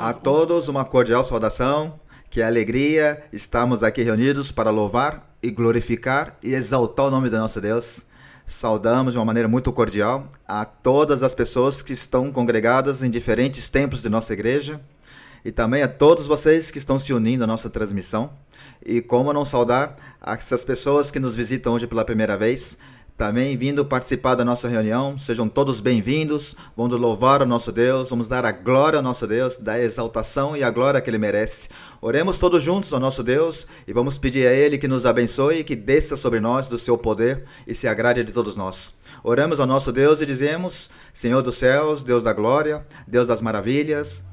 A todos uma cordial saudação, que alegria estamos aqui reunidos para louvar e glorificar e exaltar o nome do nosso Deus. Saudamos de uma maneira muito cordial a todas as pessoas que estão congregadas em diferentes templos de nossa igreja e também a todos vocês que estão se unindo à nossa transmissão. E como não saudar essas pessoas que nos visitam hoje pela primeira vez, também vindo participar da nossa reunião. Sejam todos bem-vindos, vamos louvar o nosso Deus, vamos dar a glória ao nosso Deus, dar a exaltação e a glória que Ele merece. Oremos todos juntos ao nosso Deus e vamos pedir a Ele que nos abençoe e que desça sobre nós do seu poder e se agrade de todos nós. Oramos ao nosso Deus e dizemos: Senhor dos céus, Deus da glória, Deus das maravilhas,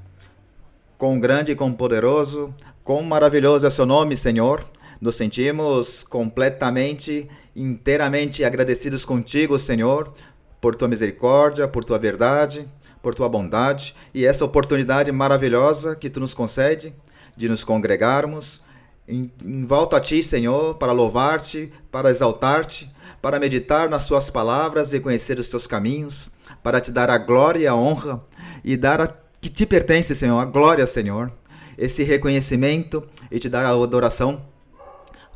quão grande e quão poderoso, quão maravilhoso é seu nome, Senhor. Nos sentimos completamente, inteiramente agradecidos contigo, Senhor, por tua misericórdia, por tua verdade, por tua bondade e essa oportunidade maravilhosa que tu nos concede de nos congregarmos em volta a ti, Senhor, para louvar-te, para exaltar-te, para meditar nas tuas palavras e conhecer os teus caminhos, para te dar a glória e a honra e dar a que te pertence, Senhor, a glória, Senhor, esse reconhecimento e te dar a adoração.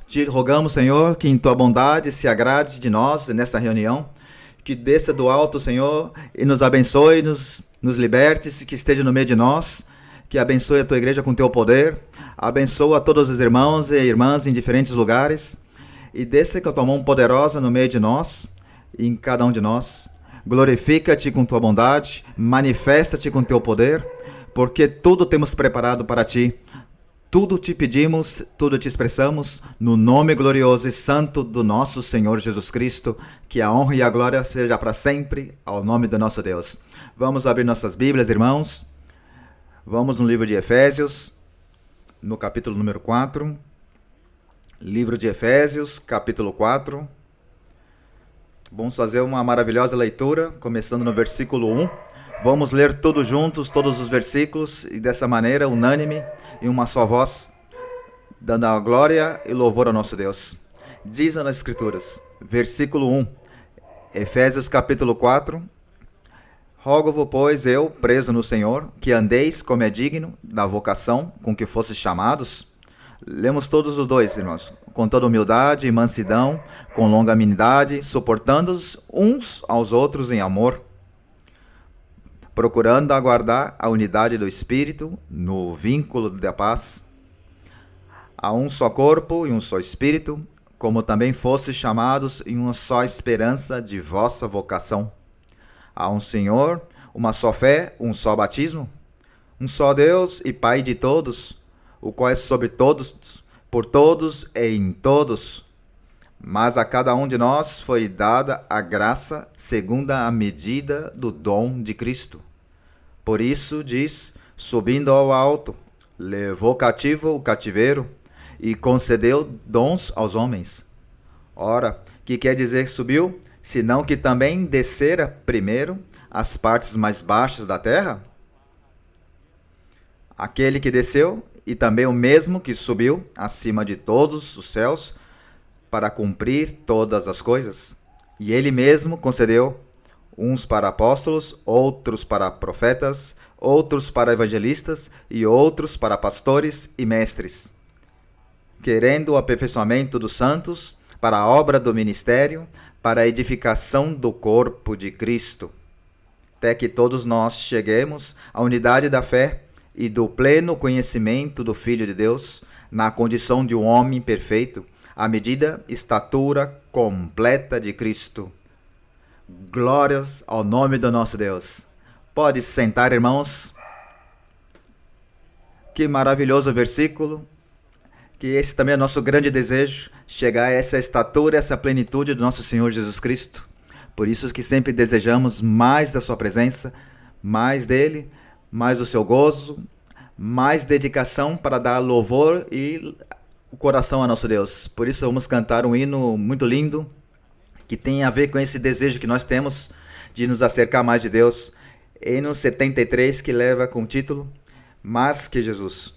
Te rogamos, Senhor, que em tua bondade se agrade de nós nessa reunião, que desça do alto, Senhor, e nos abençoe, nos liberte, que esteja no meio de nós, que abençoe a tua igreja com teu poder, abençoa todos os irmãos e irmãs em diferentes lugares, e desça com a tua mão poderosa no meio de nós, e em cada um de nós. Glorifica-te com tua bondade, manifesta-te com teu poder, porque tudo temos preparado para ti. Tudo te pedimos, tudo te expressamos, no nome glorioso e santo do nosso Senhor Jesus Cristo, que a honra e a glória seja para sempre, ao nome do nosso Deus. Vamos abrir nossas Bíblias, irmãos. Vamos no livro de Efésios, no capítulo número 4. Livro de Efésios, capítulo 4. Vamos fazer uma maravilhosa leitura, começando no versículo 1. Vamos ler todos juntos, todos os versículos, e dessa maneira, unânime, em uma só voz, dando a glória e louvor ao nosso Deus. Diz nas Escrituras, versículo 1, Efésios capítulo 4, Rogo-vos, pois, eu, preso no Senhor, que andeis como é digno da vocação com que fostes chamados. Lemos todos os dois, irmãos, com toda humildade e mansidão, com longanimidade, suportando-os uns aos outros em amor, procurando aguardar a unidade do Espírito no vínculo da paz. Há um só corpo e um só Espírito, como também fostes chamados em uma só esperança de vossa vocação. Há um Senhor, uma só fé, um só batismo, um só Deus e Pai de todos, o qual é sobre todos, por todos e em todos. Mas a cada um de nós foi dada a graça segundo a medida do dom de Cristo. Por isso diz, subindo ao alto, levou cativo o cativeiro e concedeu dons aos homens. Ora, que quer dizer subiu, senão que também descera primeiro as partes mais baixas da terra? Aquele que desceu, e também o mesmo que subiu acima de todos os céus, para cumprir todas as coisas. E ele mesmo concedeu uns para apóstolos, outros para profetas, outros para evangelistas e outros para pastores e mestres, querendo o aperfeiçoamento dos santos para a obra do ministério, para a edificação do corpo de Cristo, até que todos nós cheguemos à unidade da fé e do pleno conhecimento do Filho de Deus, na condição de um homem perfeito, à medida estatura completa de Cristo. Glórias ao nome do nosso Deus. Pode se sentar, irmãos. Que maravilhoso versículo. Que esse também é o nosso grande desejo, chegar a essa estatura, essa plenitude do nosso Senhor Jesus Cristo. Por isso que sempre desejamos mais da sua presença, mais dele, mais do seu gozo, mais dedicação para dar louvor e o coração a nosso Deus. Por isso vamos cantar um hino muito lindo, que tem a ver com esse desejo que nós temos de nos acercar mais de Deus. Hino 73, que leva com o título Mais que Jesus.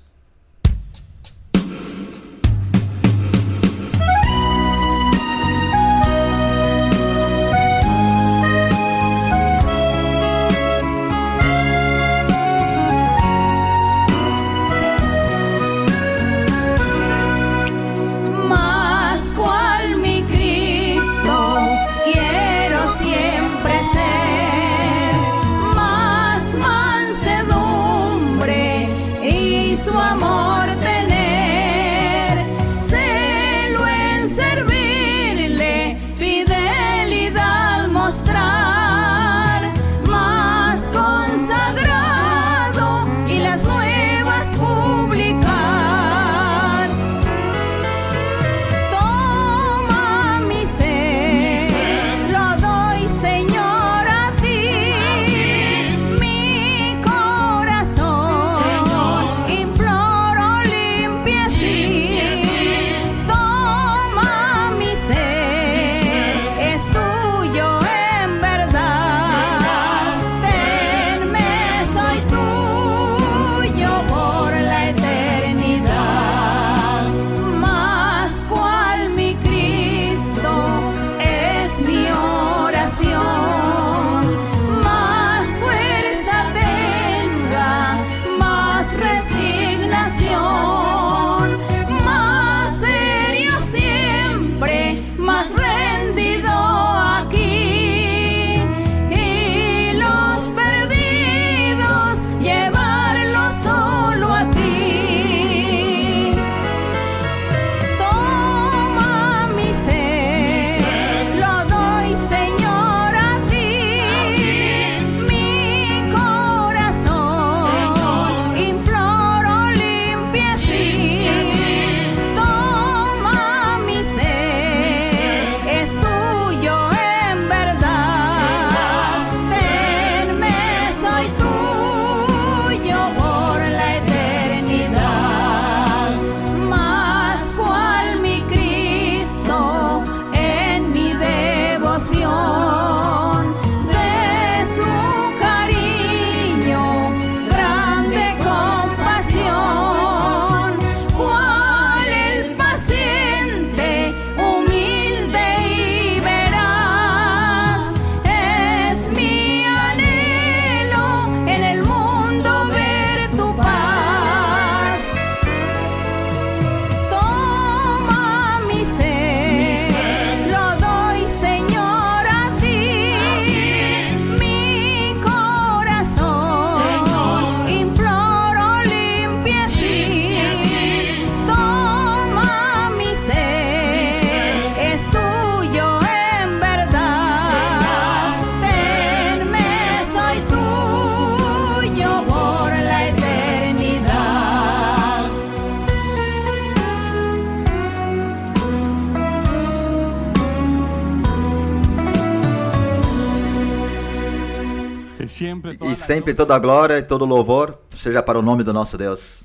e sempre toda a glória e todo louvor seja para o nome do nosso Deus.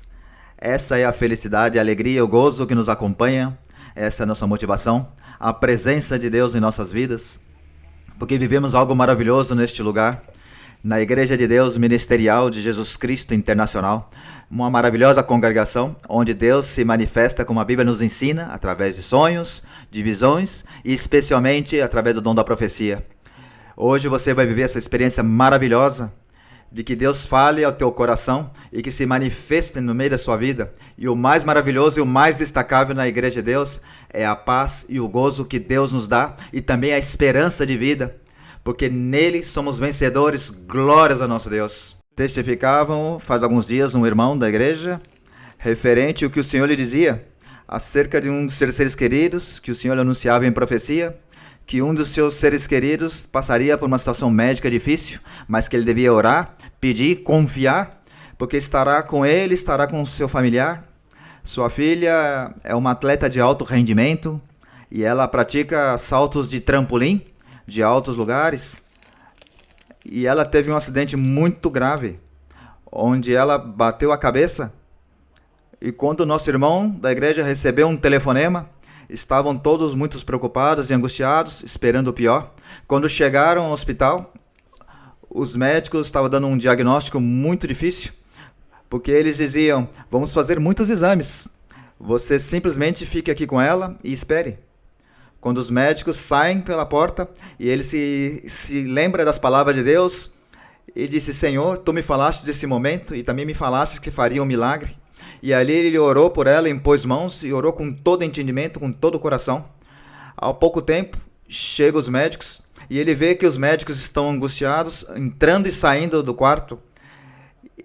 Essa é a felicidade, a alegria e o gozo que nos acompanha. Essa é a nossa motivação, a presença de Deus em nossas vidas, porque vivemos algo maravilhoso neste lugar, na Igreja de Deus Ministerial de Jesus Cristo Internacional, uma maravilhosa congregação onde Deus se manifesta como a Bíblia nos ensina, através de sonhos, de visões e especialmente através do dom da profecia. Hoje você vai viver essa experiência maravilhosa de que Deus fale ao teu coração e que se manifeste no meio da sua vida. E o mais maravilhoso e o mais destacável na Igreja de Deus é a paz e o gozo que Deus nos dá e também a esperança de vida, porque nele somos vencedores, glórias ao nosso Deus. Testificavam faz alguns dias um irmão da igreja, referente ao que o Senhor lhe dizia, acerca de um dos seus seres queridos, que o Senhor anunciava em profecia, que um dos seus seres queridos passaria por uma situação médica difícil, mas que ele devia orar, pedir, confiar, porque estará com ele, estará com o seu familiar. Sua filha é uma atleta de alto rendimento e ela pratica saltos de trampolim, de altos lugares, e ela teve um acidente muito grave, onde ela bateu a cabeça, e quando o nosso irmão da igreja recebeu um telefonema, estavam todos muito preocupados e angustiados, esperando o pior. Quando chegaram ao hospital, os médicos estavam dando um diagnóstico muito difícil, porque eles diziam, vamos fazer muitos exames, você simplesmente fique aqui com ela e espere. Quando os médicos saem pela porta e ele se lembra das palavras de Deus e disse, Senhor, Tu me falaste desse momento e também me falaste que faria um milagre. E ali ele orou por ela, impôs mãos e orou com todo entendimento, com todo o coração. Ao pouco tempo, chegam os médicos e ele vê que os médicos estão angustiados, entrando e saindo do quarto.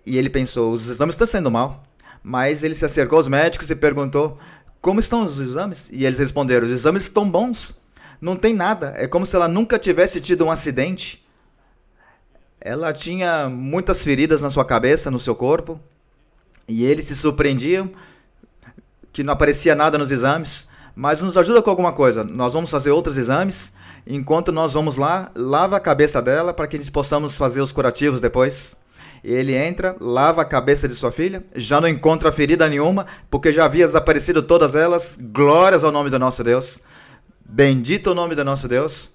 E ele pensou, os exames estão saindo mal. Mas ele se acercou aos médicos e perguntou, como estão os exames? E eles responderam, os exames estão bons, não tem nada, é como se ela nunca tivesse tido um acidente. Ela tinha muitas feridas na sua cabeça, no seu corpo, e eles se surpreendiam que não aparecia nada nos exames, mas nos ajuda com alguma coisa, nós vamos fazer outros exames, enquanto nós vamos lá, lava a cabeça dela para que a gente possamos fazer os curativos depois. Ele entra, lava a cabeça de sua filha, já não encontra ferida nenhuma, porque já havia desaparecido todas elas. Glórias ao nome do nosso Deus. Bendito o nome do nosso Deus.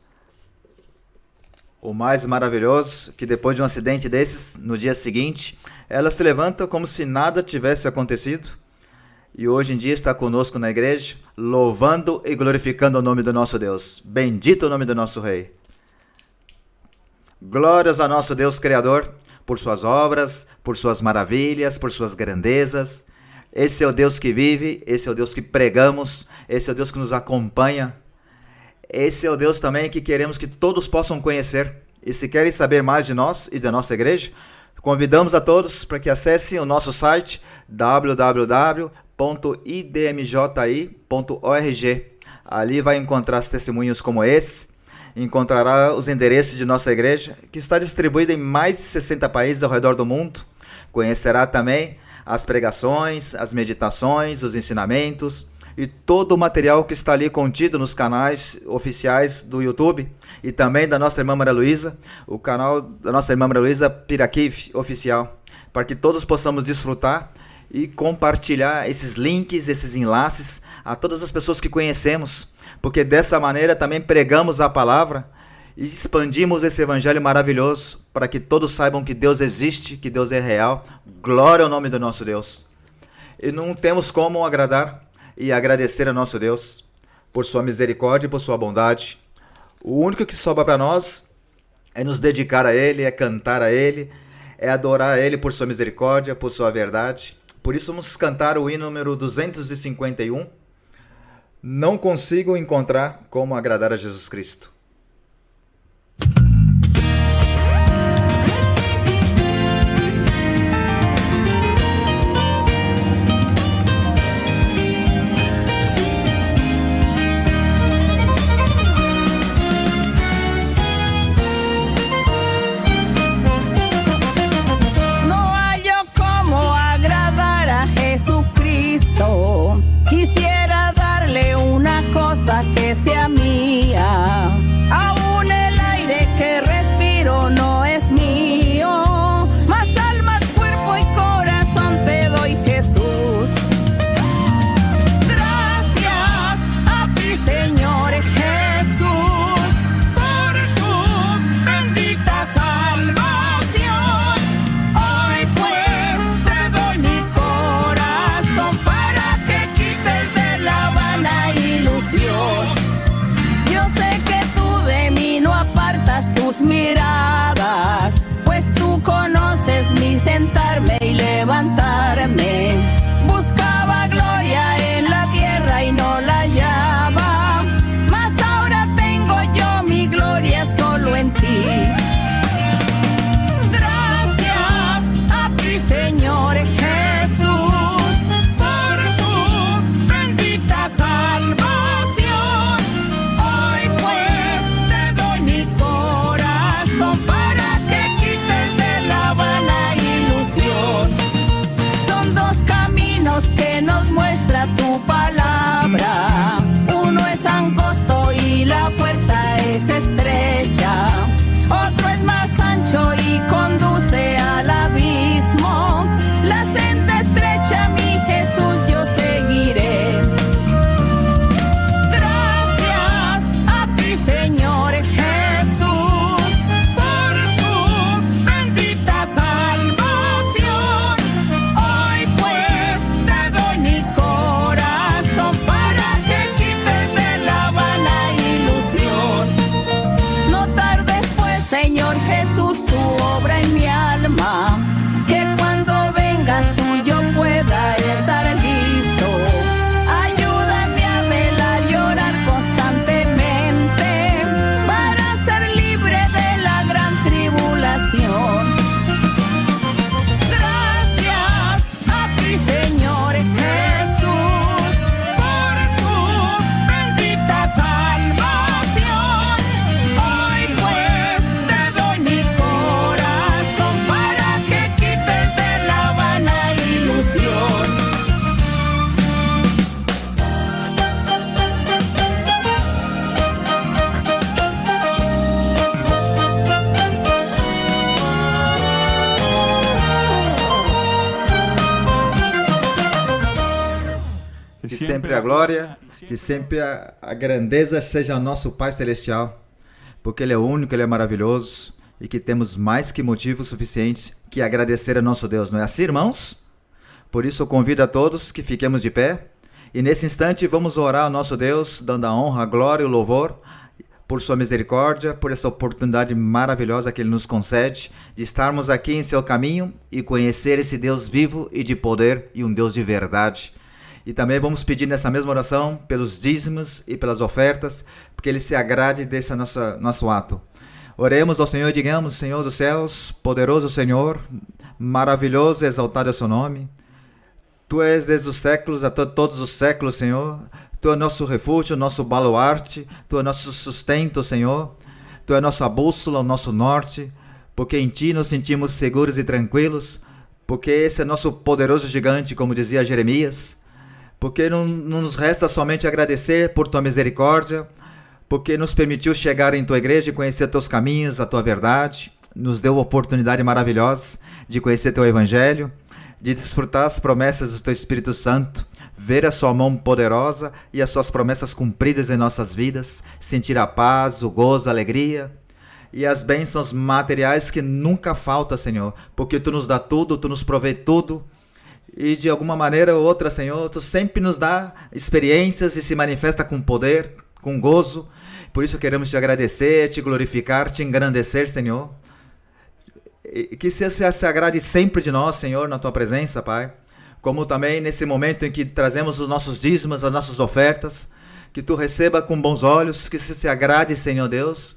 O mais maravilhoso, que depois de um acidente desses, no dia seguinte, ela se levanta como se nada tivesse acontecido. E hoje em dia está conosco na igreja, louvando e glorificando o nome do nosso Deus. Bendito o nome do nosso Rei. Glórias ao nosso Deus Criador, por suas obras, por suas maravilhas, por suas grandezas. Esse é o Deus que vive, esse é o Deus que pregamos, esse é o Deus que nos acompanha. Esse é o Deus também que queremos que todos possam conhecer. E se querem saber mais de nós e da nossa igreja, convidamos a todos para que acessem o nosso site www.idmji.org. Ali vai encontrar testemunhos como esse. Encontrará os endereços de nossa igreja, que está distribuída em mais de 60 países ao redor do mundo. Conhecerá também as pregações, as meditações, os ensinamentos e todo o material que está ali contido nos canais oficiais do YouTube e também da nossa irmã Maria Luísa, o canal da nossa irmã Maria Luísa Piraquive Oficial, para que todos possamos desfrutar e compartilhar esses links, esses enlaces a todas as pessoas que conhecemos, porque dessa maneira também pregamos a palavra e expandimos esse evangelho maravilhoso para que todos saibam que Deus existe, que Deus é real. Glória ao nome do nosso Deus. E não temos como agradar e agradecer a nosso Deus por sua misericórdia e por sua bondade. O único que sobra para nós é nos dedicar a Ele, é cantar a Ele, é adorar a Ele por sua misericórdia, por sua verdade. Por isso vamos cantar o hino número 251. Não consigo encontrar como agradar a Jesus Cristo. Quisiera darle una cosa que sea mía. tu palabra. Uno es angosto y la puerta es estrecha, otro es más ancho y conduce al abismo. La senda estrecha, mi Jesús, yo seguiré. Gracias a ti, Señor Jesús, por tu bendita salvación. Hoy pues te doy mi corazón para que quites de la vana ilusión. No tardes pues, Señor Jesús, tu obra en mi alma, que cuando vengas tú yo pueda estar listo. Ayúdame a velar y orar constantemente para ser libre de la gran tribulación. Gracias a ti, Señor Jesús, por tu bendita salvación. Hoy pues te doy mi corazón para que quites de la vana ilusión. Que sempre a glória, que sempre a grandeza seja nosso Pai Celestial, porque Ele é único, Ele é maravilhoso e que temos mais que motivos suficientes que agradecer a nosso Deus. Não é assim, irmãos? Por isso eu convido a todos que fiquemos de pé e nesse instante vamos orar ao nosso Deus, dando a honra, a glória e o louvor por sua misericórdia, por essa oportunidade maravilhosa que Ele nos concede de estarmos aqui em seu caminho e conhecer esse Deus vivo e de poder e um Deus de verdade. E também vamos pedir nessa mesma oração pelos dízimos e pelas ofertas, porque Ele se agrade desse nosso ato. Oremos ao Senhor e digamos: Senhor dos céus, poderoso Senhor, maravilhoso e exaltado é o seu nome. Tu és desde os séculos a todos os séculos, Senhor. Tu é nosso refúgio, nosso baluarte, Tu é nosso sustento, Senhor. Tu é nossa bússola, o nosso norte, porque em Ti nos sentimos seguros e tranquilos, porque esse é nosso poderoso gigante, como dizia Jeremias. Porque não nos resta somente agradecer por Tua misericórdia, porque nos permitiu chegar em Tua igreja e conhecer Teus caminhos, a Tua verdade, nos deu a oportunidade maravilhosa de conhecer Teu Evangelho, de desfrutar as promessas do Teu Espírito Santo, ver a Sua mão poderosa e as Suas promessas cumpridas em nossas vidas, sentir a paz, o gozo, a alegria e as bênçãos materiais que nunca faltam, Senhor, porque Tu nos dá tudo, Tu nos provê tudo. E de alguma maneira ou outra, Senhor, Tu sempre nos dá experiências e se manifesta com poder, com gozo. Por isso queremos Te agradecer, Te glorificar, Te engrandecer, Senhor. E que Você se agrade sempre de nós, Senhor, na Tua presença, Pai. Como também nesse momento em que trazemos os nossos dízimos, as nossas ofertas. Que Tu receba com bons olhos, que Você se agrade, Senhor Deus.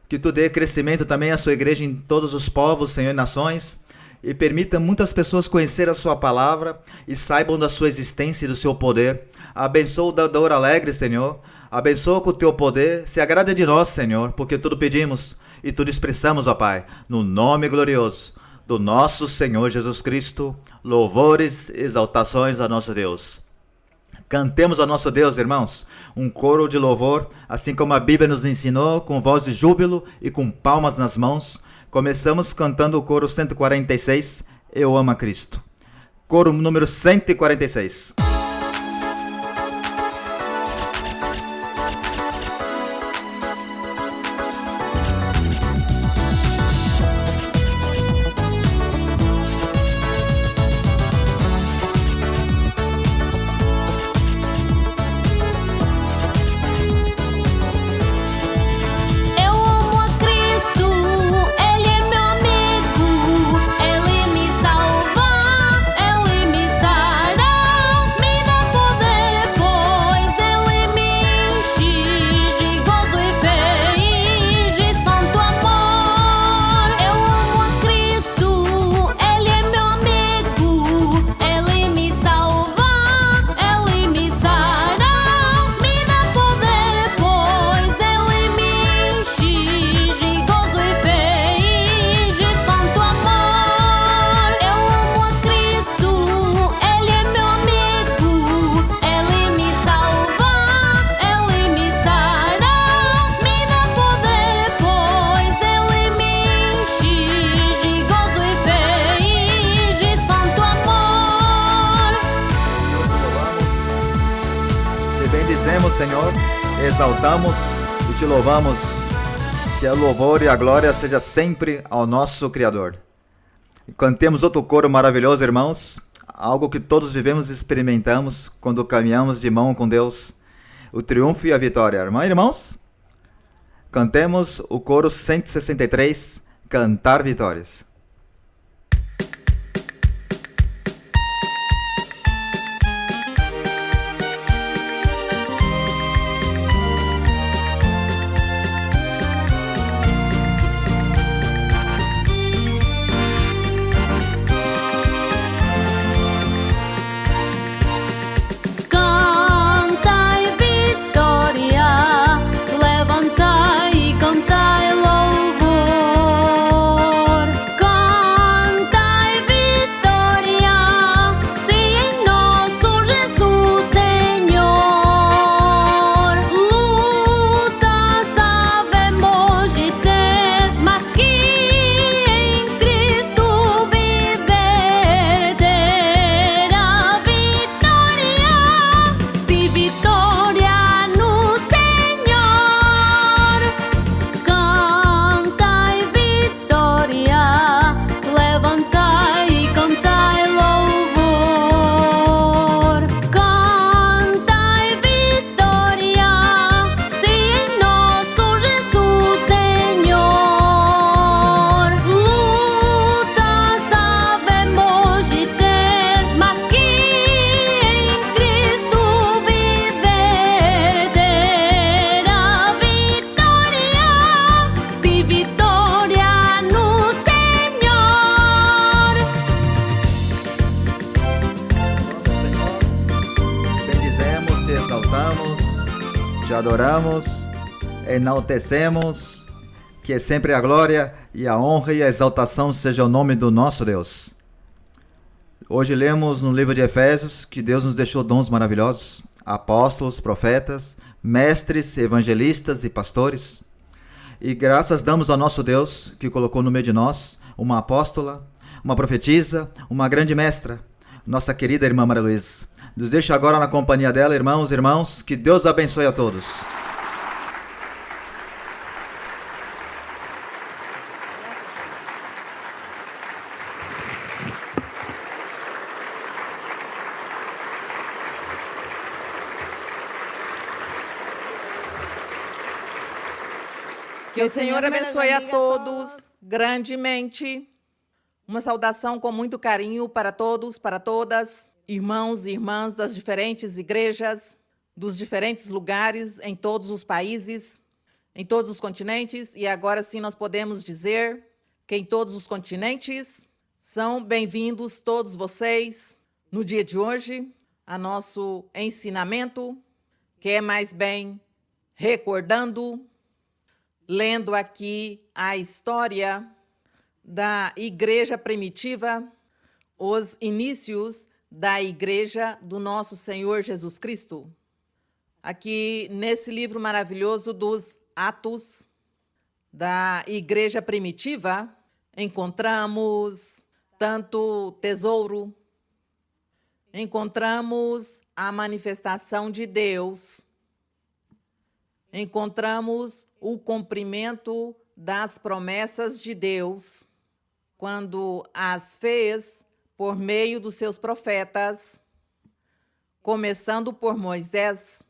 Que Tu dê crescimento também à Sua igreja em todos os povos, Senhor, e nações. E permita muitas pessoas conhecer a Sua palavra e saibam da Sua existência e do Seu poder. Abençoa o dador alegre, Senhor. Abençoa com o Teu poder. Se agrada de nós, Senhor, porque tudo pedimos e tudo expressamos, ó Pai, no nome glorioso do nosso Senhor Jesus Cristo. Louvores e exaltações a nosso Deus. Cantemos ao nosso Deus, irmãos, um coro de louvor, assim como a Bíblia nos ensinou, com voz de júbilo e com palmas nas mãos. Começamos cantando o coro 146, Eu Amo a Cristo. Coro número 146. Ele me salva, Ele me sará. Bendizemos, Senhor, exaltamos e te louvamos. Que o louvor e a glória seja sempre ao nosso Criador. E cantemos outro coro maravilhoso, irmãos, algo que todos vivemos e experimentamos quando caminhamos de mão com Deus, o triunfo e a vitória. Irmãos, cantemos o coro 163, Cantar Vitórias. Te adoramos, enaltecemos, que sempre a glória e a honra e a exaltação seja o nome do nosso Deus. Hoje lemos no livro de Efésios que Deus nos deixou dons maravilhosos, apóstolos, profetas, mestres, evangelistas e pastores. E graças damos ao nosso Deus que colocou no meio de nós uma apóstola, uma profetisa, uma grande mestra, nossa querida irmã Maria Luísa. Nos deixa agora na companhia dela, irmãos, que Deus abençoe a todos. Que o Senhor abençoe a todos grandemente. Uma saudação com muito carinho para todos, para todas, irmãos e irmãs das diferentes igrejas, dos diferentes lugares, em todos os países, em todos os continentes. E agora sim nós podemos dizer que em todos os continentes são bem-vindos todos vocês no dia de hoje a nosso ensinamento, que é mais bem recordando, lendo aqui a história da igreja primitiva, os inícios da igreja do nosso Senhor Jesus Cristo. Aqui nesse livro maravilhoso dos Atos da igreja primitiva, encontramos tanto tesouro, encontramos a manifestação de Deus, encontramos o cumprimento das promessas de Deus, quando as fez por meio dos seus profetas, começando por Moisés.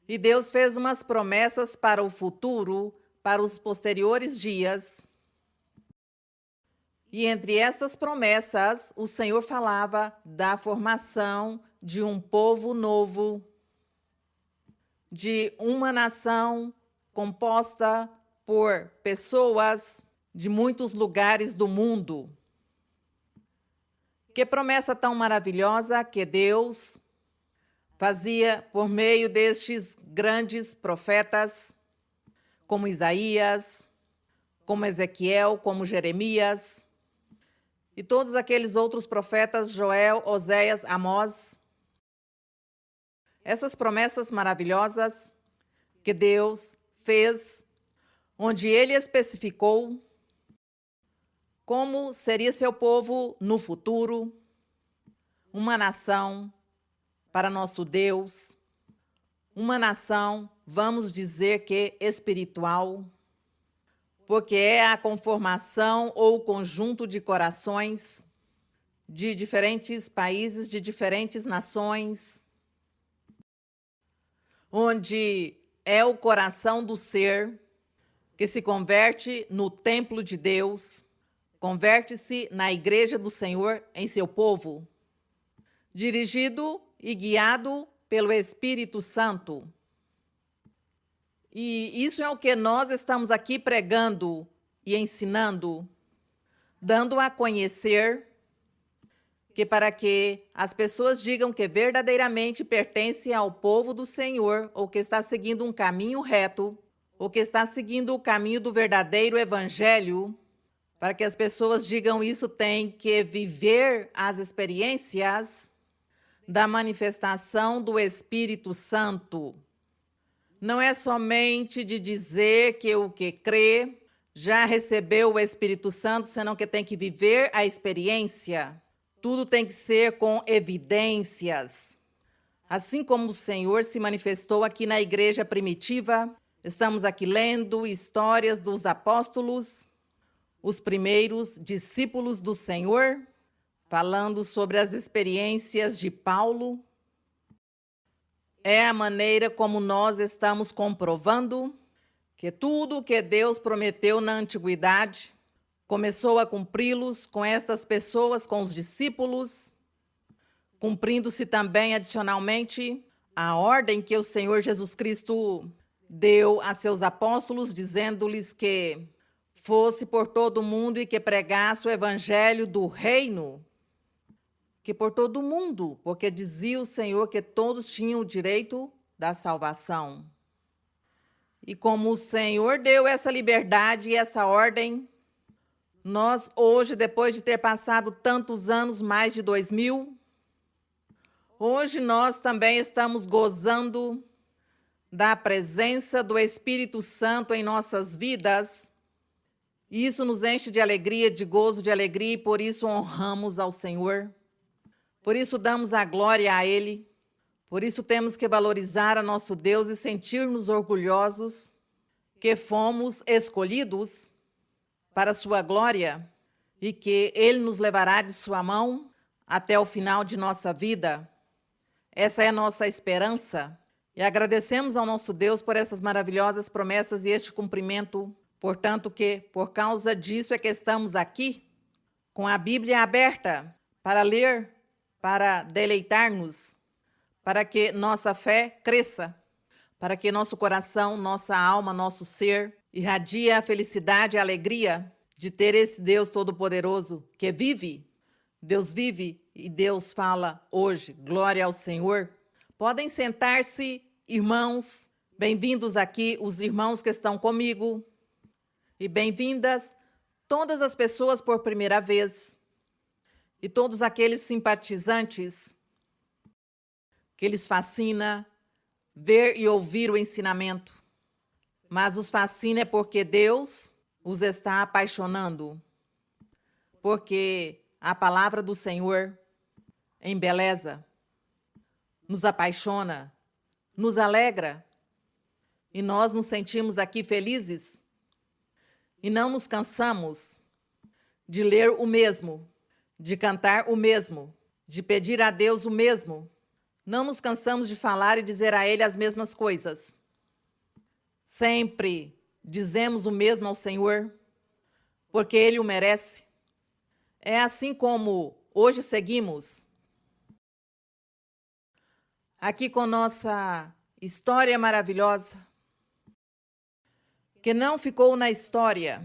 E Deus fez umas promessas para o futuro, para os posteriores dias. E entre essas promessas, o Senhor falava da formação de um povo novo, de uma nação composta por pessoas de muitos lugares do mundo. Que promessa tão maravilhosa que Deus fazia por meio destes grandes profetas, como Isaías, como Ezequiel, como Jeremias, e todos aqueles outros profetas, Joel, Oséias, Amós. Essas promessas maravilhosas que Deus fez, onde Ele especificou como seria seu povo no futuro, uma nação para nosso Deus, uma nação, vamos dizer que espiritual, porque é a conformação ou conjunto de corações de diferentes países, de diferentes nações, onde é o coração do ser que se converte no templo de Deus, converte-se na igreja do Senhor em seu povo, dirigido e guiado pelo Espírito Santo. E isso é o que nós estamos aqui pregando e ensinando, dando a conhecer, que para que as pessoas digam que verdadeiramente pertencem ao povo do Senhor, ou que está seguindo um caminho reto, ou que está seguindo o caminho do verdadeiro evangelho, para que as pessoas digam isso, tem que viver as experiências da manifestação do Espírito Santo. Não é somente de dizer que o que crê já recebeu o Espírito Santo, senão que tem que viver a experiência. Tudo tem que ser com evidências. Assim como o Senhor se manifestou aqui na igreja primitiva, estamos aqui lendo histórias dos apóstolos, os primeiros discípulos do Senhor, falando sobre as experiências de Paulo. É a maneira como nós estamos comprovando que tudo o que Deus prometeu na antiguidade começou a cumpri-los com estas pessoas, com os discípulos, cumprindo-se também adicionalmente a ordem que o Senhor Jesus Cristo deu a seus apóstolos, dizendo-lhes que fosse por todo o mundo e que pregasse o evangelho do reino, que por todo o mundo, porque dizia o Senhor que todos tinham o direito da salvação. E como o Senhor deu essa liberdade e essa ordem, nós hoje, depois de ter passado tantos anos, mais de 2000, hoje nós também estamos gozando da presença do Espírito Santo em nossas vidas. E isso nos enche de alegria, de gozo, de alegria, e por isso honramos ao Senhor. Por isso damos a glória a Ele. Por isso temos que valorizar a nosso Deus e sentir-nos orgulhosos que fomos escolhidos para a sua glória e que Ele nos levará de sua mão até o final de nossa vida. Essa é a nossa esperança. E agradecemos ao nosso Deus por essas maravilhosas promessas e este cumprimento. Portanto, que por causa disso é que estamos aqui, com a Bíblia aberta, para ler, para deleitar-nos, para que nossa fé cresça, para que nosso coração, nossa alma, nosso ser irradie a felicidade e a alegria de ter esse Deus Todo-Poderoso que vive. Deus vive e Deus fala hoje. Glória ao Senhor. Podem sentar-se, irmãos. Bem-vindos aqui os irmãos que estão comigo. E bem-vindas todas as pessoas por primeira vez. E todos aqueles simpatizantes que lhes fascina ver e ouvir o ensinamento. Mas os fascina é porque Deus os está apaixonando. Porque a palavra do Senhor embeleza, nos apaixona, nos alegra. E nós nos sentimos aqui felizes e não nos cansamos de ler o mesmo, de cantar o mesmo, de pedir a Deus o mesmo. Não nos cansamos de falar e dizer a Ele as mesmas coisas. Sempre dizemos o mesmo ao Senhor, porque Ele o merece. É assim como hoje seguimos aqui com nossa história maravilhosa, que não ficou na história,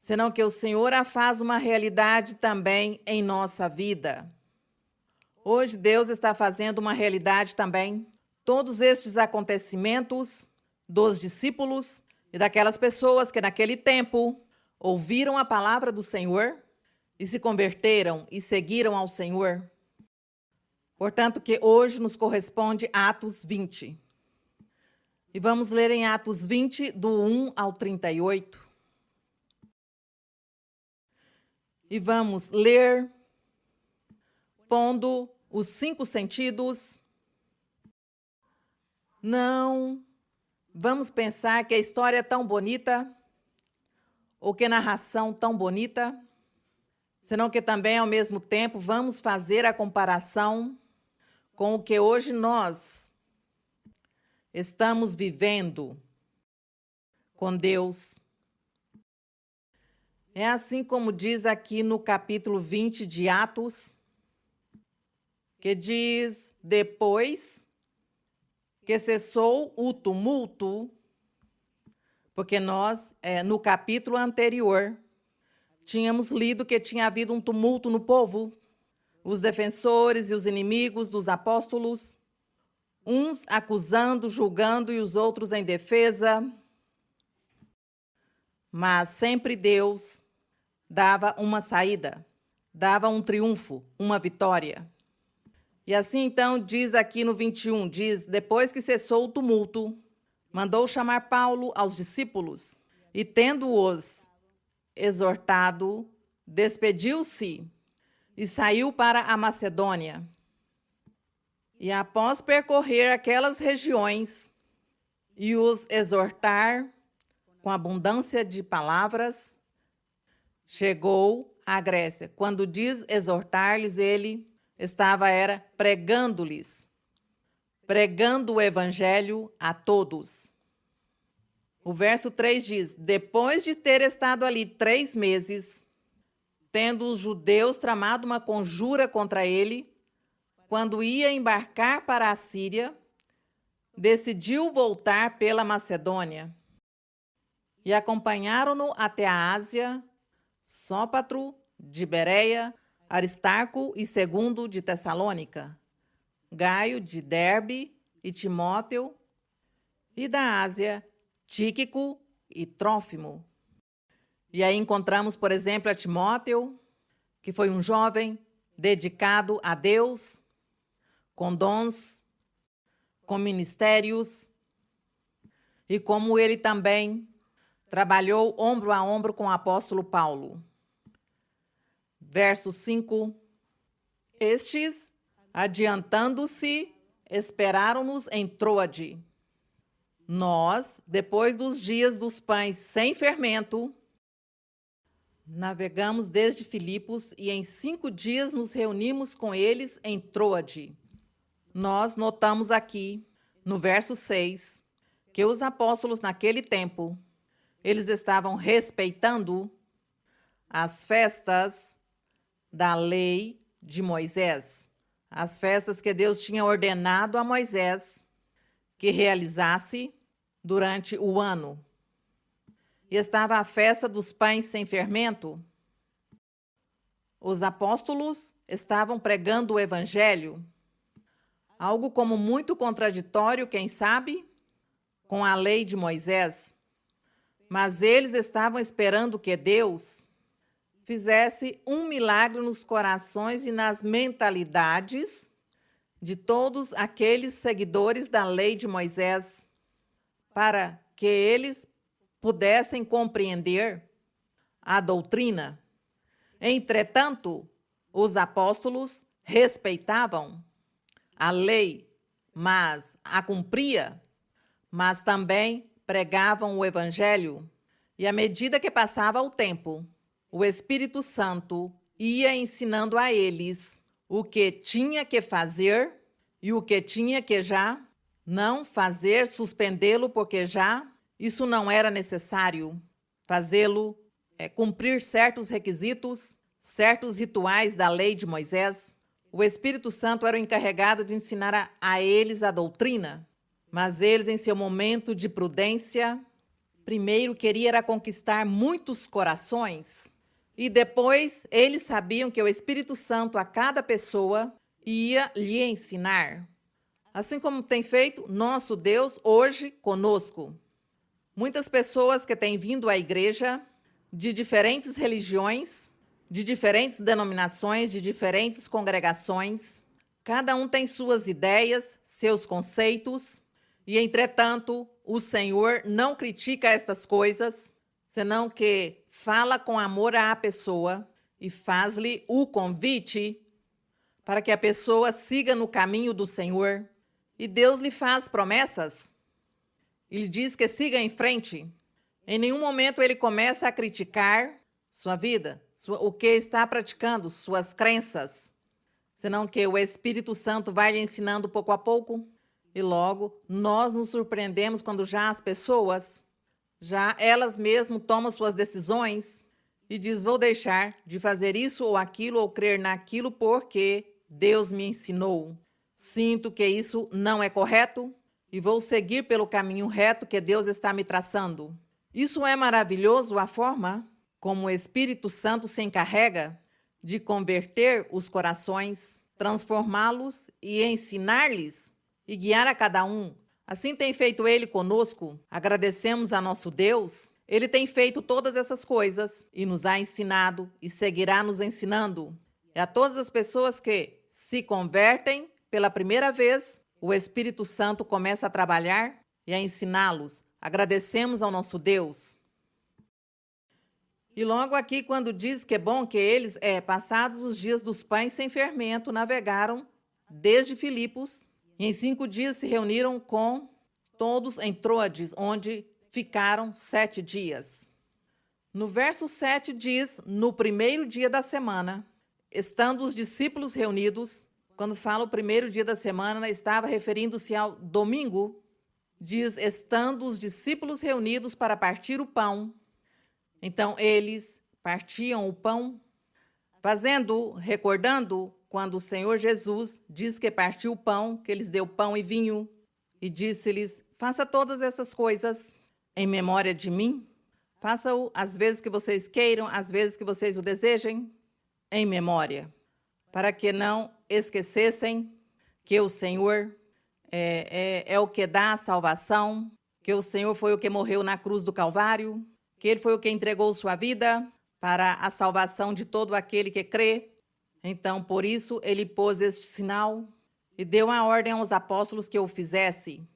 senão que o Senhor a faz uma realidade também em nossa vida. Hoje Deus está fazendo uma realidade também. Todos estes acontecimentos dos discípulos e daquelas pessoas que naquele tempo ouviram a palavra do Senhor e se converteram e seguiram ao Senhor. Portanto, que hoje nos corresponde Atos 20. E vamos ler em Atos 20, do 1 ao 38. E vamos ler pondo os 5 sentidos Não vamos pensar que a história é tão bonita, ou que a narração tão bonita, senão que também, ao mesmo tempo, vamos fazer a comparação com o que hoje nós estamos vivendo com Deus. É assim como diz aqui no capítulo 20 de Atos, que diz: depois que cessou o tumulto, porque nós, no capítulo anterior, tínhamos lido que tinha havido um tumulto no povo, os defensores e os inimigos dos apóstolos, uns acusando, julgando e os outros em defesa, mas sempre Deus dava uma saída, dava um triunfo, uma vitória. E assim, então, diz aqui no 21, diz: depois que cessou o tumulto, mandou chamar Paulo aos discípulos e, tendo-os exortado, despediu-se e saiu para a Macedônia. E após percorrer aquelas regiões e os exortar com abundância de palavras, chegou à Grécia. Quando diz exortar-lhes, ele era pregando-lhes, pregando o evangelho a todos. O verso 3 diz: depois de ter estado ali 3 meses, tendo os judeus tramado uma conjura contra ele, quando ia embarcar para a Síria, decidiu voltar pela Macedônia. E acompanharam-no até a Ásia, Sópatro de Bereia, Aristarco e Segundo de Tessalônica, Gaio de Derbe e Timóteo, e da Ásia, Tíquico e Trófimo. E aí encontramos, por exemplo, a Timóteo, que foi um jovem dedicado a Deus, com dons, com ministérios, e como ele também trabalhou ombro a ombro com o apóstolo Paulo. Verso 5. Estes, adiantando-se, esperaram-nos em Troade. Nós, depois dos dias dos pães sem fermento, navegamos desde Filipos e em 5 dias nos reunimos com eles em Troade. Nós notamos aqui, no verso 6, que os apóstolos naquele tempo, eles estavam respeitando as festas da lei de Moisés, as festas que Deus tinha ordenado a Moisés que realizasse durante o ano. E estava a festa dos pães sem fermento. Os apóstolos estavam pregando o evangelho, algo como muito contraditório, quem sabe, com a lei de Moisés. Mas eles estavam esperando que Deus fizesse um milagre nos corações e nas mentalidades de todos aqueles seguidores da lei de Moisés, para que eles pudessem compreender a doutrina. Entretanto, os apóstolos respeitavam a lei, mas a cumpria, mas também pregavam o evangelho. E à medida que passava o tempo, o Espírito Santo ia ensinando a eles o que tinha que fazer e o que tinha que já não fazer, suspendê-lo, porque já isso não era necessário. Fazê-lo cumprir certos requisitos, certos rituais da lei de Moisés. O Espírito Santo era o encarregado de ensinar a eles a doutrina, mas eles, em seu momento de prudência, primeiro queriam era conquistar muitos corações, e depois eles sabiam que o Espírito Santo a cada pessoa ia lhe ensinar. Assim como tem feito nosso Deus hoje conosco. Muitas pessoas que têm vindo à igreja de diferentes religiões, de diferentes denominações, de diferentes congregações, cada um tem suas ideias, seus conceitos, e, entretanto, o Senhor não critica estas coisas, senão que fala com amor à pessoa e faz-lhe o convite para que a pessoa siga no caminho do Senhor e Deus lhe faz promessas, ele diz que siga em frente. Em nenhum momento ele começa a criticar sua vida, o que está praticando, suas crenças, senão que o Espírito Santo vai lhe ensinando pouco a pouco, e logo nós nos surpreendemos quando já as pessoas, já elas mesmas tomam suas decisões e diz: vou deixar de fazer isso ou aquilo ou crer naquilo porque Deus me ensinou. Sinto que isso não é correto e vou seguir pelo caminho reto que Deus está me traçando. Isso é maravilhoso, a forma como o Espírito Santo se encarrega de converter os corações, transformá-los e ensinar-lhes e guiar a cada um. Assim tem feito Ele conosco. Agradecemos a nosso Deus. Ele tem feito todas essas coisas e nos ha ensinado e seguirá nos ensinando. E a todas as pessoas que se convertem pela primeira vez, o Espírito Santo começa a trabalhar e a ensiná-los. Agradecemos ao nosso Deus. E logo aqui, quando diz que é bom que eles, passados os dias dos pães sem fermento, navegaram desde Filipos, e em 5 dias se reuniram com todos em Troades, onde ficaram 7 dias. No verso 7 diz: no primeiro dia da semana, estando os discípulos reunidos. Quando fala o primeiro dia da semana, estava referindo-se ao domingo. Diz: estando os discípulos reunidos para partir o pão. Então, eles partiam o pão, recordando quando o Senhor Jesus diz que partiu o pão, que lhes deu pão e vinho, e disse-lhes: faça todas essas coisas em memória de mim. Faça-o às vezes que vocês queiram, às vezes que vocês o desejem, em memória, para que não esquecessem que o Senhor é o que dá a salvação, que o Senhor foi o que morreu na cruz do Calvário, que Ele foi o que entregou sua vida para a salvação de todo aquele que crê. Então, por isso, Ele pôs este sinal e deu a ordem aos apóstolos que o fizesse,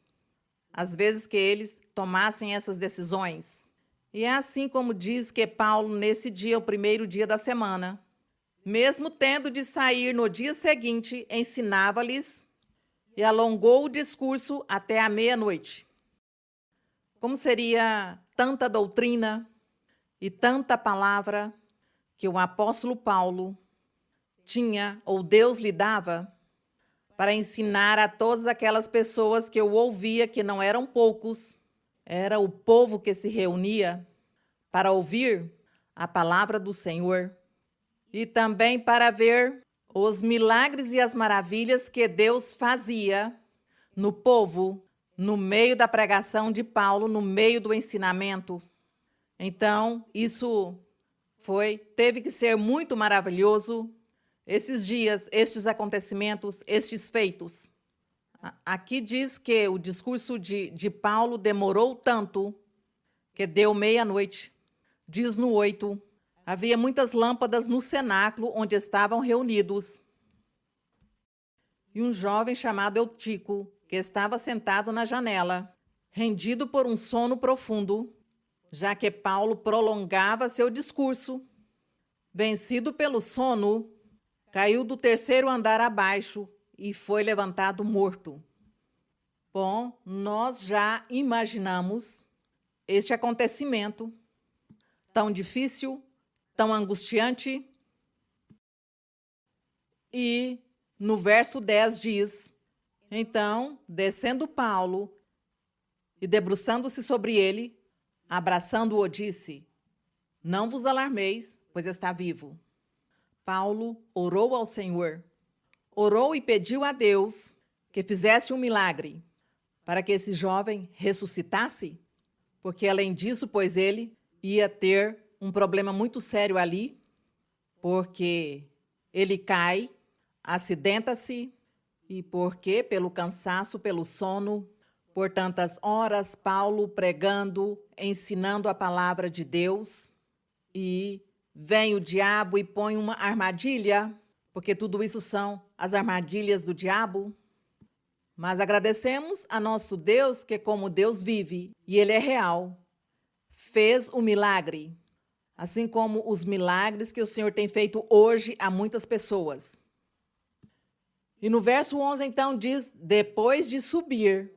às vezes que eles tomassem essas decisões. E é assim como diz que Paulo, nesse dia, o primeiro dia da semana, mesmo tendo de sair no dia seguinte, ensinava-lhes e alongou o discurso até a meia-noite. Como seria tanta doutrina e tanta palavra que o apóstolo Paulo tinha, ou Deus lhe dava, para ensinar a todas aquelas pessoas que o ouvia, que não eram poucos, era o povo que se reunia para ouvir a palavra do Senhor e também para ver os milagres e as maravilhas que Deus fazia no povo, no meio da pregação de Paulo, no meio do ensinamento. Então, isso teve que ser muito maravilhoso, esses dias, estes acontecimentos, estes feitos. Aqui diz que o discurso de Paulo demorou tanto que deu meia-noite. Diz no 8, havia muitas lâmpadas no cenáculo onde estavam reunidos. E um jovem chamado Eutico, que estava sentado na janela, rendido por um sono profundo, já que Paulo prolongava seu discurso, vencido pelo sono, caiu do 3º andar abaixo e foi levantado morto. Bom, nós já imaginamos este acontecimento tão difícil, tão angustiante. E no verso 10 diz: então, descendo Paulo e debruçando-se sobre ele, abraçando-o, disse: não vos alarmeis, pois está vivo. Paulo orou ao Senhor, orou e pediu a Deus que fizesse um milagre para que esse jovem ressuscitasse, porque além disso, pois ele ia ter um problema muito sério ali, porque ele cai, acidenta-se, e porque pelo cansaço, pelo sono, por tantas horas, Paulo pregando, ensinando a palavra de Deus, e vem o diabo e põe uma armadilha, porque tudo isso são as armadilhas do diabo. Mas agradecemos a nosso Deus, que como Deus vive, e Ele é real, fez o milagre, assim como os milagres que o Senhor tem feito hoje a muitas pessoas. E no verso 11, então, diz: depois de subir,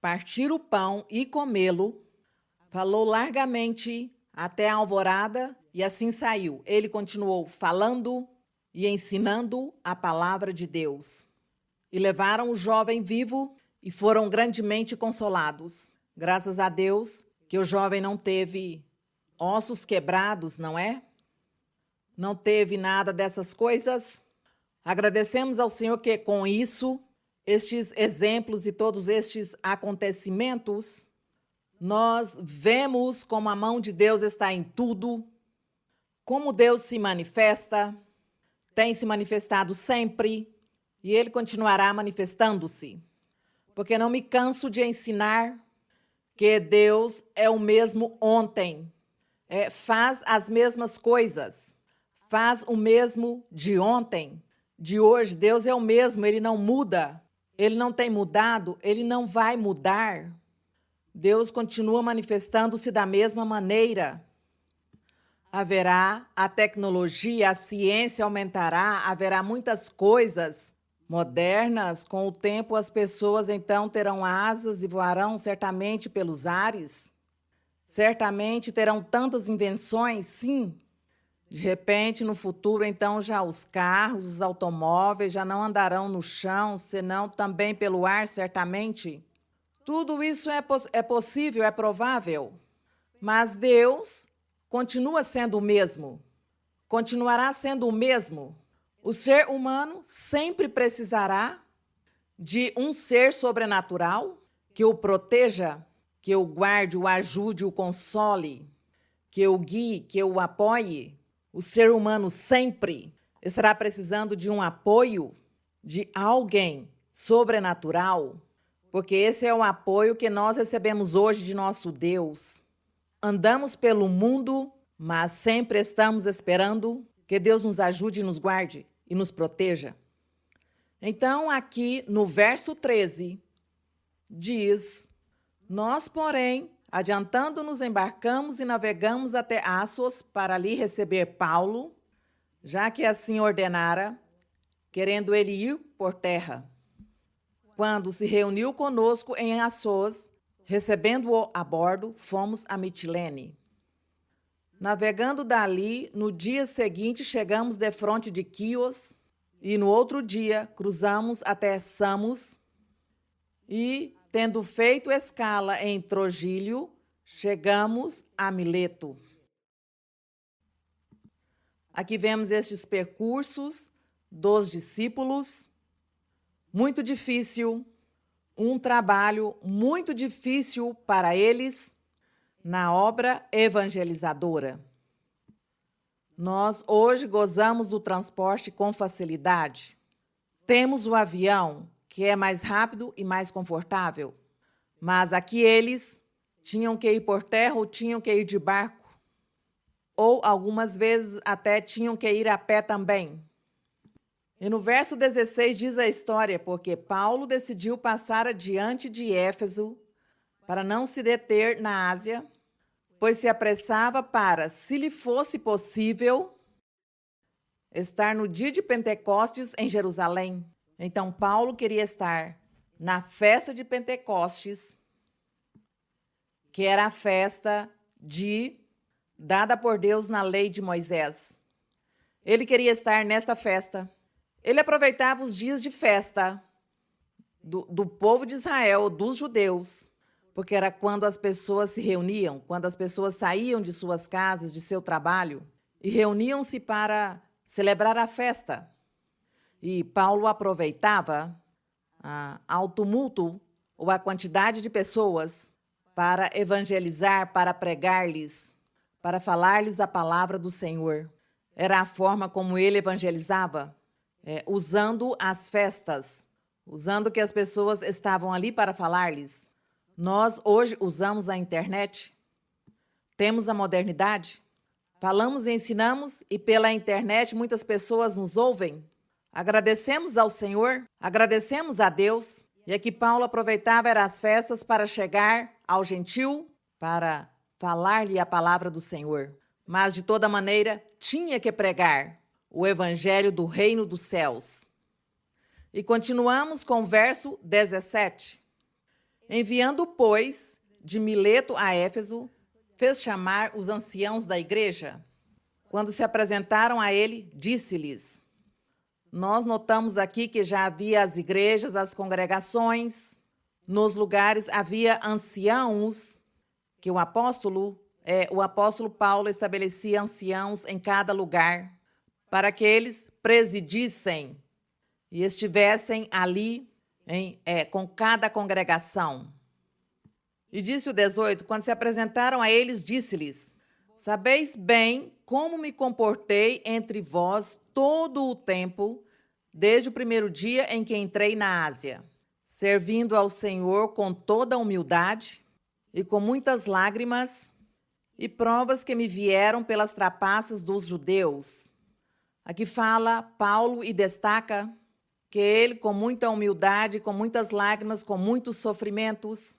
partir o pão e comê-lo, falou largamente até a alvorada e assim saiu. Ele continuou falando e ensinando a palavra de Deus. E levaram o jovem vivo e foram grandemente consolados. Graças a Deus que o jovem não teve ossos quebrados, não é? Não teve nada dessas coisas. Agradecemos ao Senhor que com isso, estes exemplos e todos estes acontecimentos, nós vemos como a mão de Deus está em tudo, como Deus se manifesta, tem se manifestado sempre e Ele continuará manifestando-se. Porque não me canso de ensinar que Deus é o mesmo ontem, faz as mesmas coisas, faz o mesmo de ontem, de hoje. Deus é o mesmo, Ele não muda, Ele não tem mudado, Ele não vai mudar. Deus continua manifestando-se da mesma maneira. Haverá a tecnologia, a ciência aumentará, haverá muitas coisas modernas. Com o tempo, as pessoas então terão asas e voarão certamente pelos ares. Certamente terão tantas invenções, sim. De repente, no futuro, então, já os carros, os automóveis já não andarão no chão, senão também pelo ar, certamente. Tudo isso é possível, é provável. Mas Deus continua sendo o mesmo. Continuará sendo o mesmo. O ser humano sempre precisará de um ser sobrenatural que o proteja, que o guarde, o ajude, o console, que o guie, que o apoie. O ser humano sempre estará precisando de um apoio, de alguém sobrenatural, porque esse é o apoio que nós recebemos hoje de nosso Deus. Andamos pelo mundo, mas sempre estamos esperando que Deus nos ajude e nos guarde e nos proteja. Então, aqui no verso 13, diz: nós, porém, adiantando-nos, embarcamos e navegamos até Assos para ali receber Paulo, já que assim ordenara, querendo ele ir por terra. Quando se reuniu conosco em Assos, recebendo-o a bordo, fomos a Mitilene. Navegando dali, no dia seguinte chegamos defronte de Quios, e no outro dia cruzamos até Samos, e, tendo feito escala em Trogílio, chegamos a Mileto. Aqui vemos estes percursos dos discípulos. Muito difícil, um trabalho muito difícil para eles na obra evangelizadora. Nós hoje gozamos do transporte com facilidade. Temos o avião, que é mais rápido e mais confortável. Mas aqui eles tinham que ir por terra ou tinham que ir de barco. Ou algumas vezes até tinham que ir a pé também. E no verso 16 diz a história: porque Paulo decidiu passar adiante de Éfeso para não se deter na Ásia, pois se apressava para, se lhe fosse possível, estar no dia de Pentecostes em Jerusalém. Então, Paulo queria estar na festa de Pentecostes, que era a festa dada por Deus na lei de Moisés. Ele queria estar nesta festa. Ele aproveitava os dias de festa do povo de Israel, dos judeus, porque era quando as pessoas se reuniam, quando as pessoas saíam de suas casas, de seu trabalho, e reuniam-se para celebrar a festa. E Paulo aproveitava ao tumulto ou a quantidade de pessoas para evangelizar, para pregar-lhes, para falar-lhes da palavra do Senhor. Era a forma como ele evangelizava, usando as festas, usando que as pessoas estavam ali para falar-lhes. Nós hoje usamos a internet, temos a modernidade, falamos e ensinamos e pela internet muitas pessoas nos ouvem. Agradecemos ao Senhor, agradecemos a Deus. E aqui Paulo aproveitava as festas para chegar ao gentil, para falar-lhe a palavra do Senhor. Mas, de toda maneira, tinha que pregar o evangelho do reino dos céus. E continuamos com o verso 17. Enviando, pois, de Mileto a Éfeso, fez chamar os anciãos da igreja. Quando se apresentaram a ele, disse-lhes: nós notamos aqui que já havia as igrejas, as congregações, nos lugares havia anciãos, que o apóstolo Paulo estabelecia anciãos em cada lugar, para que eles presidissem e estivessem ali com cada congregação. E disse o 18, quando se apresentaram a eles, disse-lhes: sabeis bem como me comportei entre vós todo o tempo, desde o primeiro dia em que entrei na Ásia, servindo ao Senhor com toda a humildade e com muitas lágrimas e provas que me vieram pelas trapaças dos judeus. Aqui fala Paulo e destaca que ele, com muita humildade, com muitas lágrimas, com muitos sofrimentos,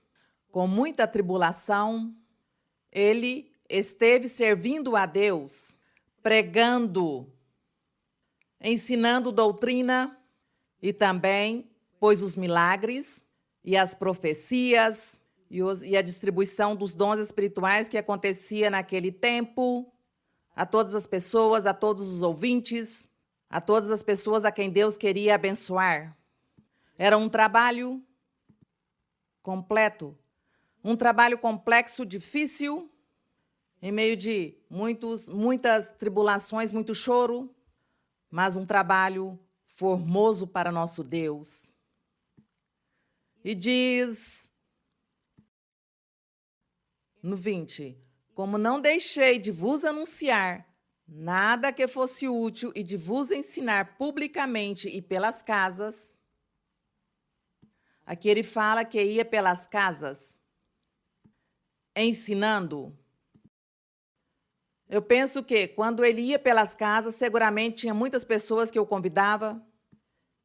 com muita tribulação, ele esteve servindo a Deus, pregando, ensinando doutrina e também pôs os milagres e as profecias e a distribuição dos dons espirituais que acontecia naquele tempo a todas as pessoas, a todos os ouvintes, a todas as pessoas a quem Deus queria abençoar. Era um trabalho completo, um trabalho complexo, difícil, em meio de muitas tribulações, muito choro, mas um trabalho formoso para nosso Deus. E diz no 20, como não deixei de vos anunciar nada que fosse útil e de vos ensinar publicamente e pelas casas. Aqui ele fala que ia pelas casas, ensinando. Eu penso que quando ele ia pelas casas, seguramente tinha muitas pessoas que eu convidava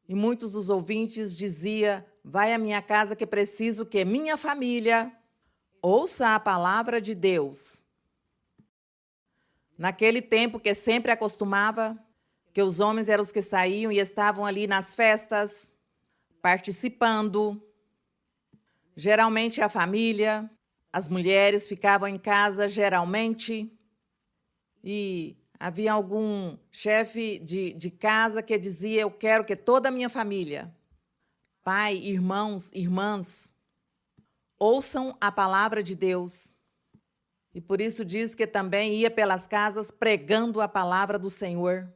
e muitos dos ouvintes diziam, vai à minha casa que preciso que minha família ouça a palavra de Deus. Naquele tempo que sempre acostumava, que os homens eram os que saíam e estavam ali nas festas, participando. Geralmente a família, as mulheres ficavam em casa, geralmente, e havia algum chefe de casa que dizia, eu quero que toda a minha família, pai, irmãos, irmãs, ouçam a palavra de Deus. E por isso diz que também ia pelas casas pregando a palavra do Senhor.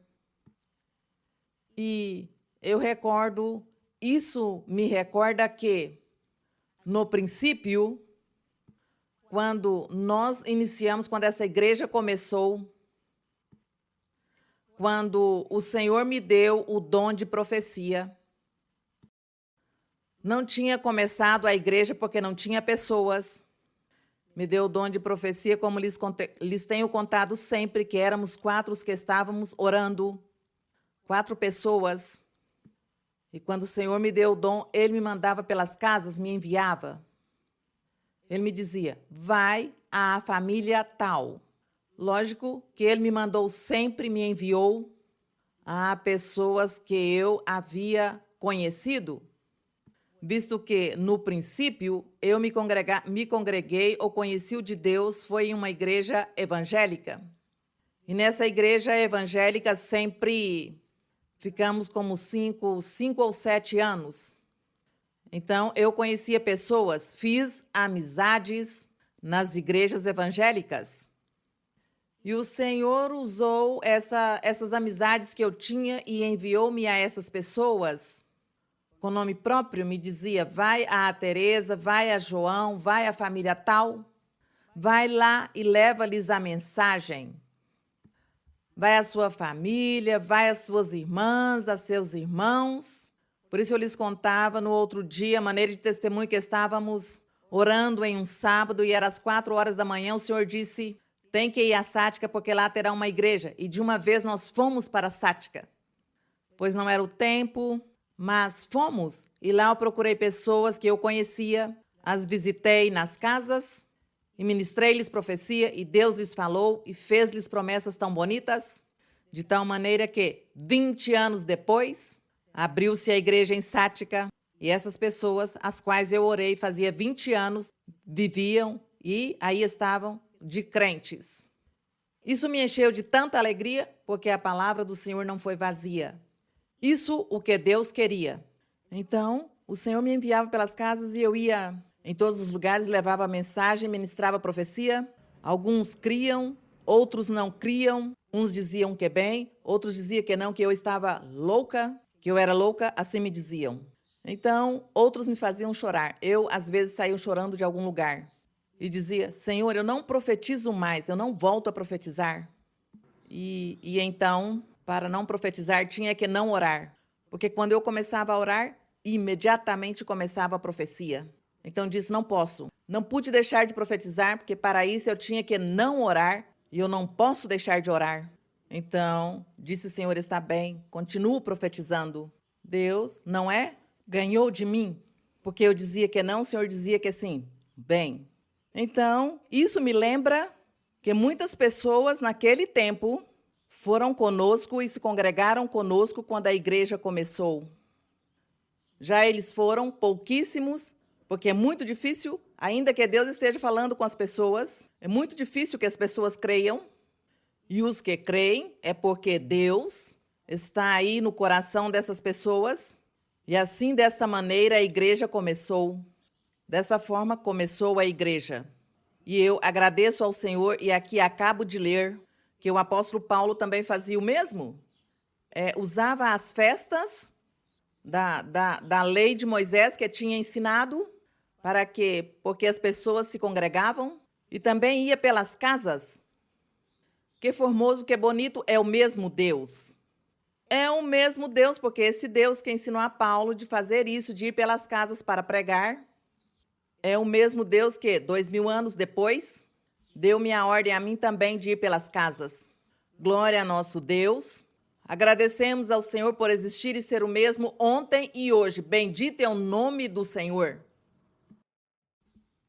E eu recordo, isso me recorda que, no princípio, quando nós iniciamos, quando essa igreja começou, quando o Senhor me deu o dom de profecia, não tinha começado a igreja porque não tinha pessoas. Me deu o dom de profecia, como lhes tenho contado sempre, que éramos 4 os que estávamos orando, 4 pessoas. E quando o Senhor me deu o dom, Ele me mandava pelas casas, me enviava. Ele me dizia, vai à família tal. Lógico que Ele me mandou sempre, me enviou a pessoas que eu havia conhecido, visto que, no princípio, eu me congreguei ou conheci o de Deus, foi em uma igreja evangélica. E nessa igreja evangélica sempre ficamos como 5 ou 7 anos. Então, eu conhecia pessoas, fiz amizades nas igrejas evangélicas. E o Senhor usou essas amizades que eu tinha e enviou-me a essas pessoas com nome próprio, me dizia, vai a Tereza, vai a João, vai a família tal, vai lá e leva-lhes a mensagem. Vai a sua família, vai às suas irmãs, a seus irmãos. Por isso eu lhes contava no outro dia, a maneira de testemunho que estávamos orando em um sábado e era às 4 horas da manhã, o Senhor disse, tem que ir a Sática porque lá terá uma igreja. E de uma vez nós fomos para Sática, pois não era o tempo, mas fomos, e lá eu procurei pessoas que eu conhecia, as visitei nas casas e ministrei-lhes profecia, e Deus lhes falou e fez-lhes promessas tão bonitas, de tal maneira que, 20 anos depois, Abriu-se a igreja em Sática e essas pessoas, as quais eu orei fazia 20 anos, viviam e aí estavam de crentes. Isso me encheu de tanta alegria, porque a palavra do Senhor não foi vazia. Isso o que Deus queria. Então, o Senhor me enviava pelas casas e eu ia em todos os lugares, levava a mensagem, ministrava a profecia. Alguns criam, outros não criam. Uns diziam que bem, outros diziam que não, que eu estava louca, que eu era louca, assim me diziam. Então, outros me faziam chorar. Eu, às vezes, saía chorando de algum lugar. E dizia, Senhor, eu não profetizo mais, eu não volto a profetizar. E então, para não profetizar, tinha que não orar. Porque quando eu começava a orar, imediatamente começava a profecia. Então disse, não posso. Não pude deixar de profetizar, porque para isso eu tinha que não orar, e eu não posso deixar de orar. Então, disse, Senhor, está bem, continuo profetizando. Deus, não é? Ganhou de mim, porque eu dizia que não, o Senhor dizia que sim. Bem, então, isso me lembra que muitas pessoas naquele tempo foram conosco e se congregaram conosco quando a igreja começou. Já eles foram pouquíssimos, porque é muito difícil, ainda que Deus esteja falando com as pessoas, é muito difícil que as pessoas creiam. E os que creem é porque Deus está aí no coração dessas pessoas. E assim, dessa maneira, a igreja começou. Dessa forma, começou a igreja. E eu agradeço ao Senhor, e aqui acabo de ler, que o apóstolo Paulo também fazia o mesmo. Usava as festas da lei de Moisés, que tinha ensinado, para quê? Porque as pessoas se congregavam, e também ia pelas casas. Que formoso, que bonito, é o mesmo Deus. É o mesmo Deus, porque esse Deus que ensinou a Paulo de fazer isso, de ir pelas casas para pregar, é o mesmo Deus que, 2000 anos depois, deu-me a ordem a mim também de ir pelas casas. Glória a nosso Deus. Agradecemos ao Senhor por existir e ser o mesmo ontem e hoje. Bendito é o nome do Senhor.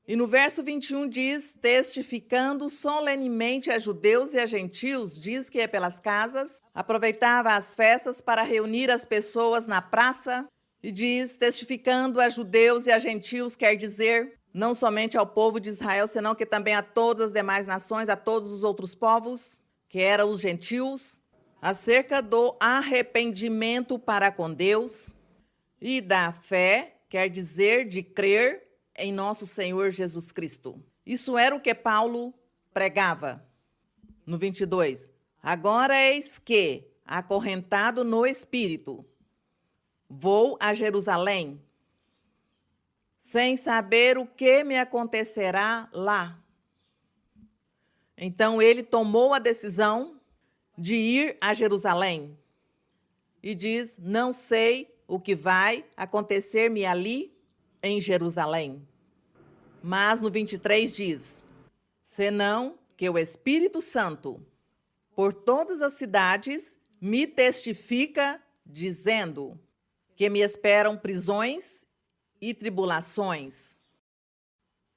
E no verso 21 diz, testificando solenemente a judeus e a gentios, diz que é pelas casas, aproveitava as festas para reunir as pessoas na praça, e diz, testificando a judeus e a gentios, quer dizer, não somente ao povo de Israel, senão que também a todas as demais nações, a todos os outros povos, que eram os gentios, acerca do arrependimento para com Deus, e da fé, quer dizer, de crer em nosso Senhor Jesus Cristo. Isso era o que Paulo pregava. No 22, agora eis que, acorrentado no Espírito, vou a Jerusalém, sem saber o que me acontecerá lá. Então ele tomou a decisão de ir a Jerusalém. E diz, não sei o que vai acontecer-me ali em Jerusalém. Mas no 23 diz, senão que o Espírito Santo, por todas as cidades, me testifica, dizendo que me esperam prisões e tribulações.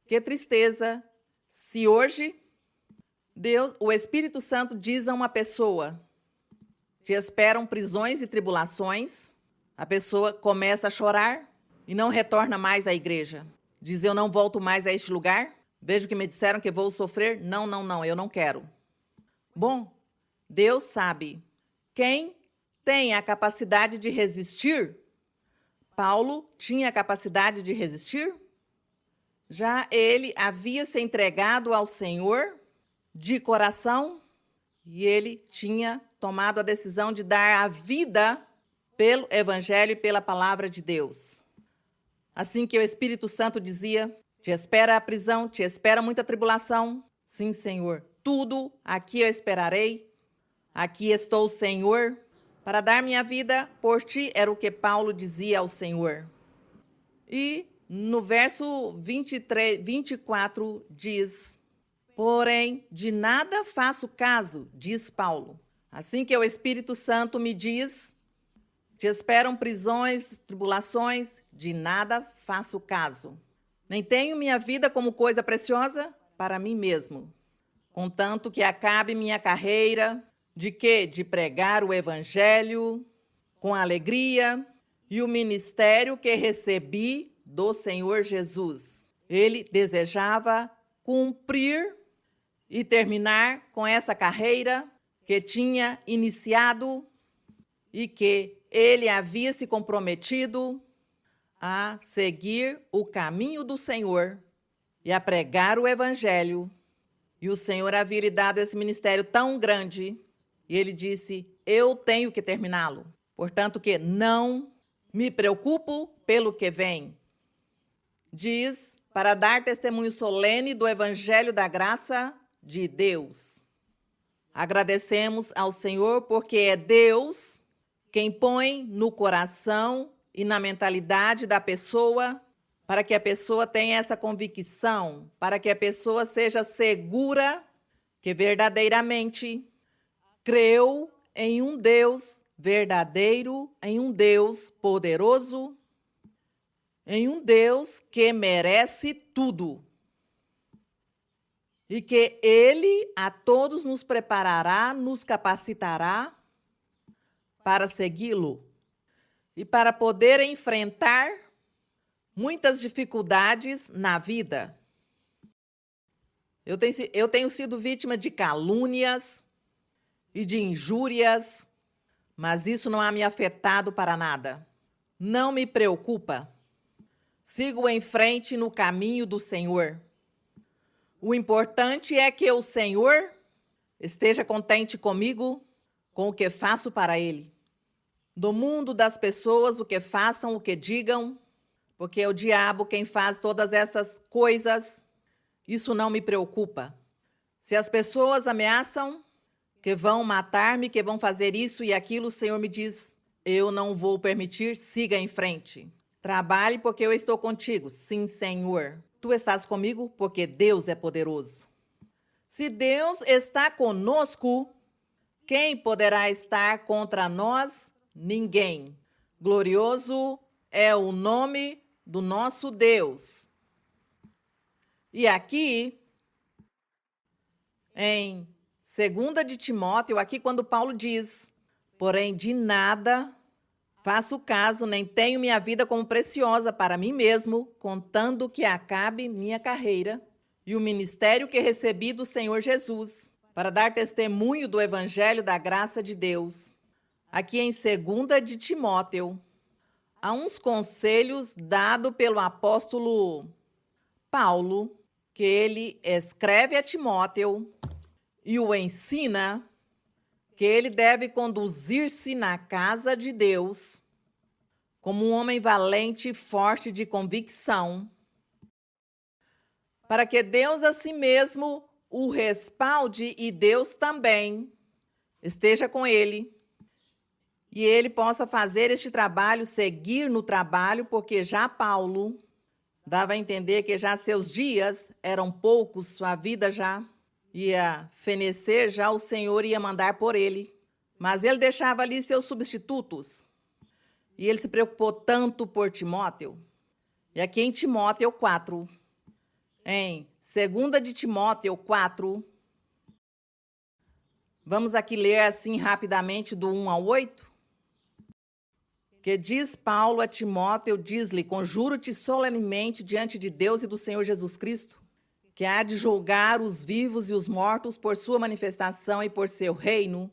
Que tristeza se hoje Deus, o Espírito Santo diz a uma pessoa, te esperam prisões e tribulações, a pessoa começa a chorar e não retorna mais à igreja. Diz, eu não volto mais a este lugar, vejo que me disseram que vou sofrer, não, eu não quero. Bom, Deus sabe. Quem tem a capacidade de resistir, Paulo tinha a capacidade de resistir? Já ele havia se entregado ao Senhor de coração e ele tinha tomado a decisão de dar a vida pelo Evangelho e pela palavra de Deus. Assim que o Espírito Santo dizia, te espera a prisão, te espera muita tribulação. Sim, Senhor, tudo aqui eu esperarei. Aqui estou, Senhor, para dar minha vida por ti, era o que Paulo dizia ao Senhor. E no verso 24 diz, porém, de nada faço caso, diz Paulo. Assim que o Espírito Santo me diz, te esperam prisões, tribulações, de nada faço caso. Nem tenho minha vida como coisa preciosa para mim mesmo. Contanto que acabe minha carreira, de quê? De pregar o Evangelho com alegria e o ministério que recebi do Senhor Jesus. Ele desejava cumprir e terminar com essa carreira que tinha iniciado e que ele havia se comprometido a seguir o caminho do Senhor e a pregar o evangelho. E o Senhor havia lhe dado esse ministério tão grande, e ele disse: eu tenho que terminá-lo. Portanto, que não me preocupo pelo que vem. Diz, para dar testemunho solene do evangelho da graça de Deus. Agradecemos ao Senhor porque é Deus quem põe no coração e na mentalidade da pessoa, para que a pessoa tenha essa convicção, para que a pessoa seja segura que verdadeiramente creu em um Deus verdadeiro, em um Deus poderoso, em um Deus que merece tudo. E que Ele a todos nos preparará, nos capacitará para segui-lo e para poder enfrentar muitas dificuldades na vida. Eu tenho sido vítima de calúnias e de injúrias, mas isso não há me afetado para nada. Não me preocupa. Sigo em frente no caminho do Senhor. O importante é que o Senhor esteja contente comigo, com o que faço para Ele. Do mundo das pessoas, o que façam, o que digam, porque é o diabo quem faz todas essas coisas, isso não me preocupa. Se as pessoas ameaçam que vão matar-me, que vão fazer isso e aquilo, o Senhor me diz: eu não vou permitir, siga em frente. Trabalhe porque eu estou contigo. Sim, Senhor. Tu estás comigo porque Deus é poderoso. Se Deus está conosco, quem poderá estar contra nós? Ninguém. Glorioso é o nome do nosso Deus. E aqui, em 2 de Timóteo, aqui quando Paulo diz: porém de nada faço caso, nem tenho minha vida como preciosa para mim mesmo, contando que acabe minha carreira e o ministério que recebi do Senhor Jesus, para dar testemunho do evangelho da graça de Deus. Aqui em 2 de Timóteo, há uns conselhos dados pelo apóstolo Paulo, que ele escreve a Timóteo e o ensina que ele deve conduzir-se na casa de Deus como um homem valente e forte de convicção, para que Deus a si mesmo o respalde e Deus também esteja com ele e ele possa fazer este trabalho, seguir no trabalho, porque já Paulo dava a entender que já seus dias eram poucos, sua vida já ia fenecer, já o Senhor ia mandar por ele. Mas ele deixava ali seus substitutos. E ele se preocupou tanto por Timóteo. E aqui em Timóteo 4, em 2 de Timóteo 4, vamos aqui ler assim rapidamente do 1 ao 8. Que diz Paulo a Timóteo, diz-lhe: conjuro-te solenemente diante de Deus e do Senhor Jesus Cristo, que há de julgar os vivos e os mortos por sua manifestação e por seu reino,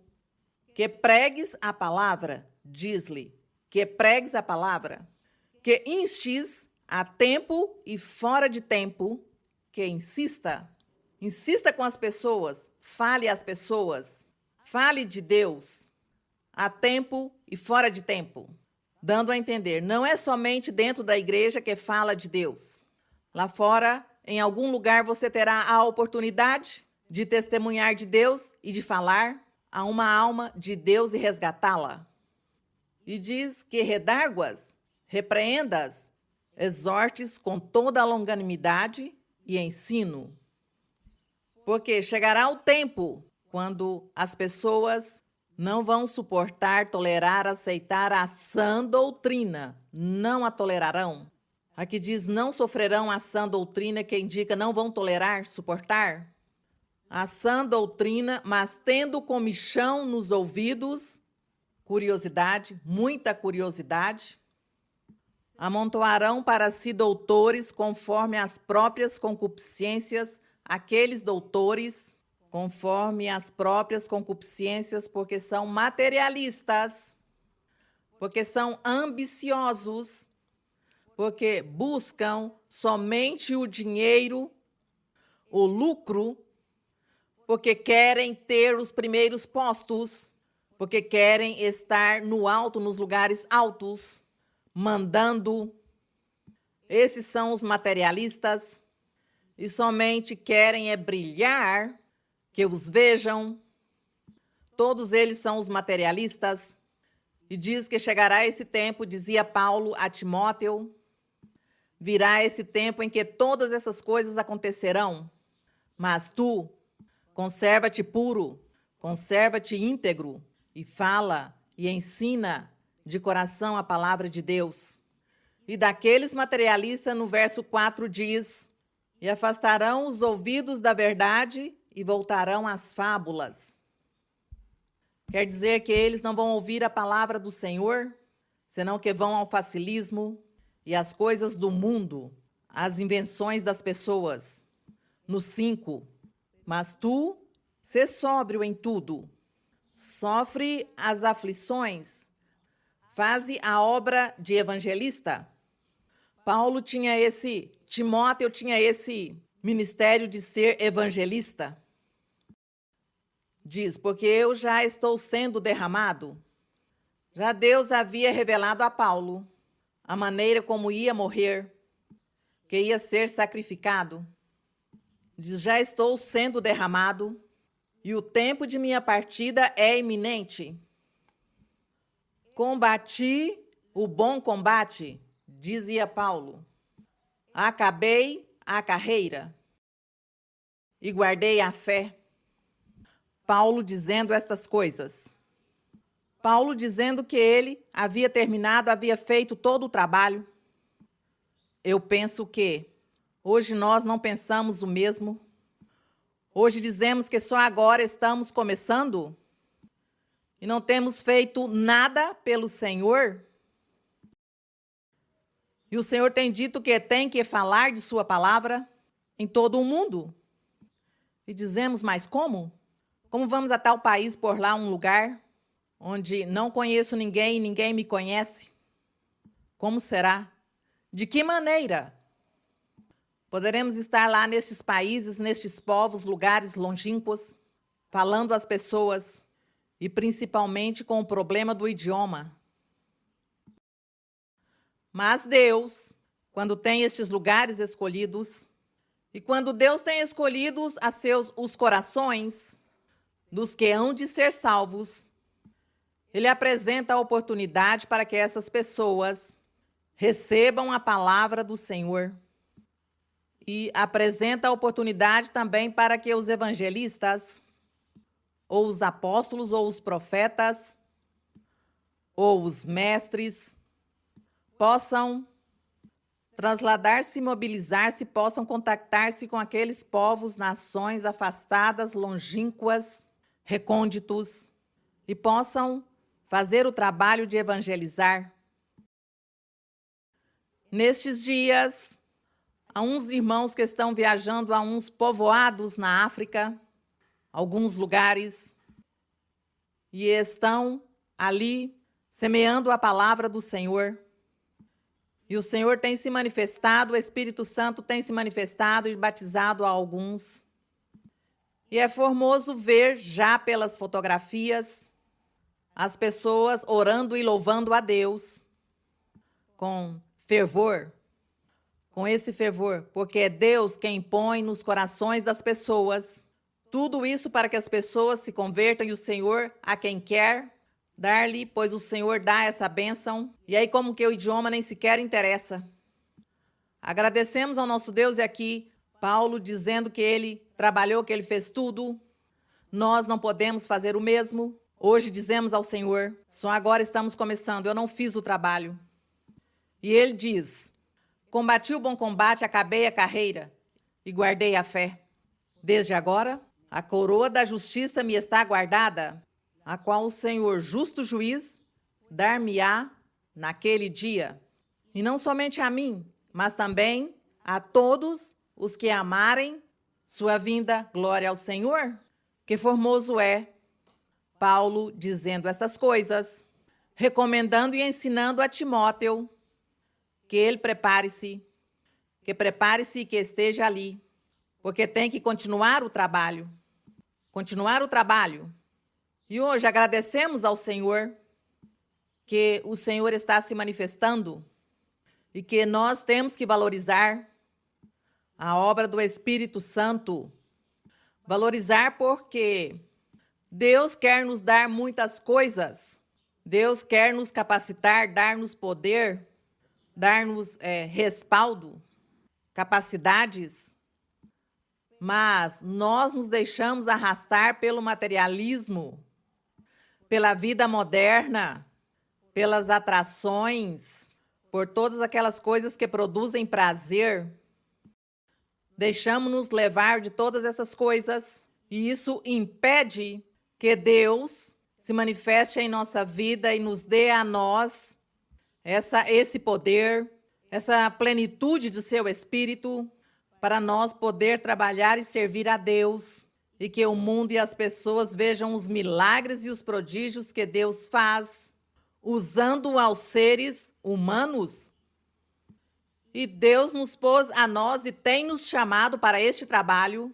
que pregues a palavra, diz-lhe, que pregues a palavra, que instes a tempo e fora de tempo, que insista com as pessoas, fale às pessoas, fale de Deus, a tempo e fora de tempo, dando a entender, não é somente dentro da igreja que fala de Deus. Lá fora, em algum lugar, você terá a oportunidade de testemunhar de Deus e de falar a uma alma de Deus e resgatá-la. E diz que redarguas, repreendas, exortes com toda a longanimidade e ensino. Porque chegará o tempo quando as pessoas não vão suportar, tolerar, aceitar a sã doutrina, não a tolerarão. Aqui diz, não sofrerão a sã doutrina, que indica não vão tolerar, suportar. A sã doutrina, mas tendo comichão nos ouvidos, curiosidade, muita curiosidade, Amontoarão para si doutores conforme as próprias concupiscências, aqueles doutores conforme as próprias concupiscências, porque são materialistas, porque são ambiciosos, porque buscam somente o dinheiro, o lucro, porque querem ter os primeiros postos, porque querem estar no alto, nos lugares altos, mandando. Esses são os materialistas e somente querem brilhar, que os vejam. Todos eles são os materialistas. E diz que chegará esse tempo, dizia Paulo a Timóteo, virá esse tempo em que todas essas coisas acontecerão. Mas tu, conserva-te puro, conserva-te íntegro e fala e ensina de coração a palavra de Deus. E daqueles materialistas, no verso 4 diz, e afastarão os ouvidos da verdade e voltarão às fábulas. Quer dizer que eles não vão ouvir a palavra do Senhor, senão que vão ao facilismo e às coisas do mundo, às invenções das pessoas. No 5, mas tu, sê sóbrio em tudo, sofre as aflições, faze a obra de evangelista. Paulo tinha Timóteo tinha esse ministério de ser evangelista. Diz, porque eu já estou sendo derramado. Já Deus havia revelado a Paulo a maneira como ia morrer, que ia ser sacrificado. Diz, já estou sendo derramado e o tempo de minha partida é iminente. Combati o bom combate, dizia Paulo. Acabei a carreira e guardei a fé. Paulo dizendo estas coisas. Paulo dizendo que ele havia terminado, havia feito todo o trabalho. Eu penso que hoje nós não pensamos o mesmo. Hoje dizemos que só agora estamos começando e não temos feito nada pelo Senhor. E o Senhor tem dito que tem que falar de sua palavra em todo o mundo. E dizemos, mas como? Como vamos a tal país, por lá um lugar onde não conheço ninguém e ninguém me conhece? Como será? De que maneira poderemos estar lá nestes países, nestes povos, lugares longínquos, falando às pessoas e principalmente com o problema do idioma? Mas Deus, quando tem estes lugares escolhidos, e quando Deus tem escolhido os corações dos que hão de ser salvos, Ele apresenta a oportunidade para que essas pessoas recebam a palavra do Senhor. E apresenta a oportunidade também para que os evangelistas, ou os apóstolos, ou os profetas, ou os mestres, possam trasladar-se, mobilizar-se, possam contactar-se com aqueles povos, nações afastadas, longínquas, recônditos, e possam fazer o trabalho de evangelizar. Nestes dias, há uns irmãos que estão viajando a uns povoados na África, alguns lugares, e estão ali semeando a palavra do Senhor. E o Senhor tem se manifestado, o Espírito Santo tem se manifestado e batizado a alguns. E é formoso ver já pelas fotografias as pessoas orando e louvando a Deus com fervor, com esse fervor, porque é Deus quem põe nos corações das pessoas tudo isso para que as pessoas se convertam e o Senhor a quem quer dar-lhe, pois o Senhor dá essa bênção, e aí como que o idioma nem sequer interessa. Agradecemos ao nosso Deus e aqui Paulo dizendo que ele trabalhou, que ele fez tudo. Nós não podemos fazer o mesmo. Hoje dizemos ao Senhor, só agora estamos começando, eu não fiz o trabalho. E ele diz, combati o bom combate, acabei a carreira e guardei a fé. Desde agora, a coroa da justiça me está guardada, a qual o Senhor, justo juiz, dar-me-á naquele dia. E não somente a mim, mas também a todos os que amarem sua vinda. Glória ao Senhor. Que formoso é Paulo dizendo essas coisas, recomendando e ensinando a Timóteo que ele prepare-se e que esteja ali, porque tem que continuar o trabalho. Continuar o trabalho. E hoje agradecemos ao Senhor que o Senhor está se manifestando e que nós temos que valorizar a obra do Espírito Santo. Valorizar porque Deus quer nos dar muitas coisas. Deus quer nos capacitar, dar-nos poder, dar-nos respaldo, capacidades. Mas nós nos deixamos arrastar pelo materialismo, pela vida moderna, pelas atrações, por todas aquelas coisas que produzem prazer. Deixamos-nos levar de todas essas coisas e isso impede que Deus se manifeste em nossa vida e nos dê a nós esse poder, essa plenitude do seu Espírito, para nós poder trabalhar e servir a Deus e que o mundo e as pessoas vejam os milagres e os prodígios que Deus faz, usando aos seres humanos. E Deus nos pôs a nós e tem nos chamado para este trabalho,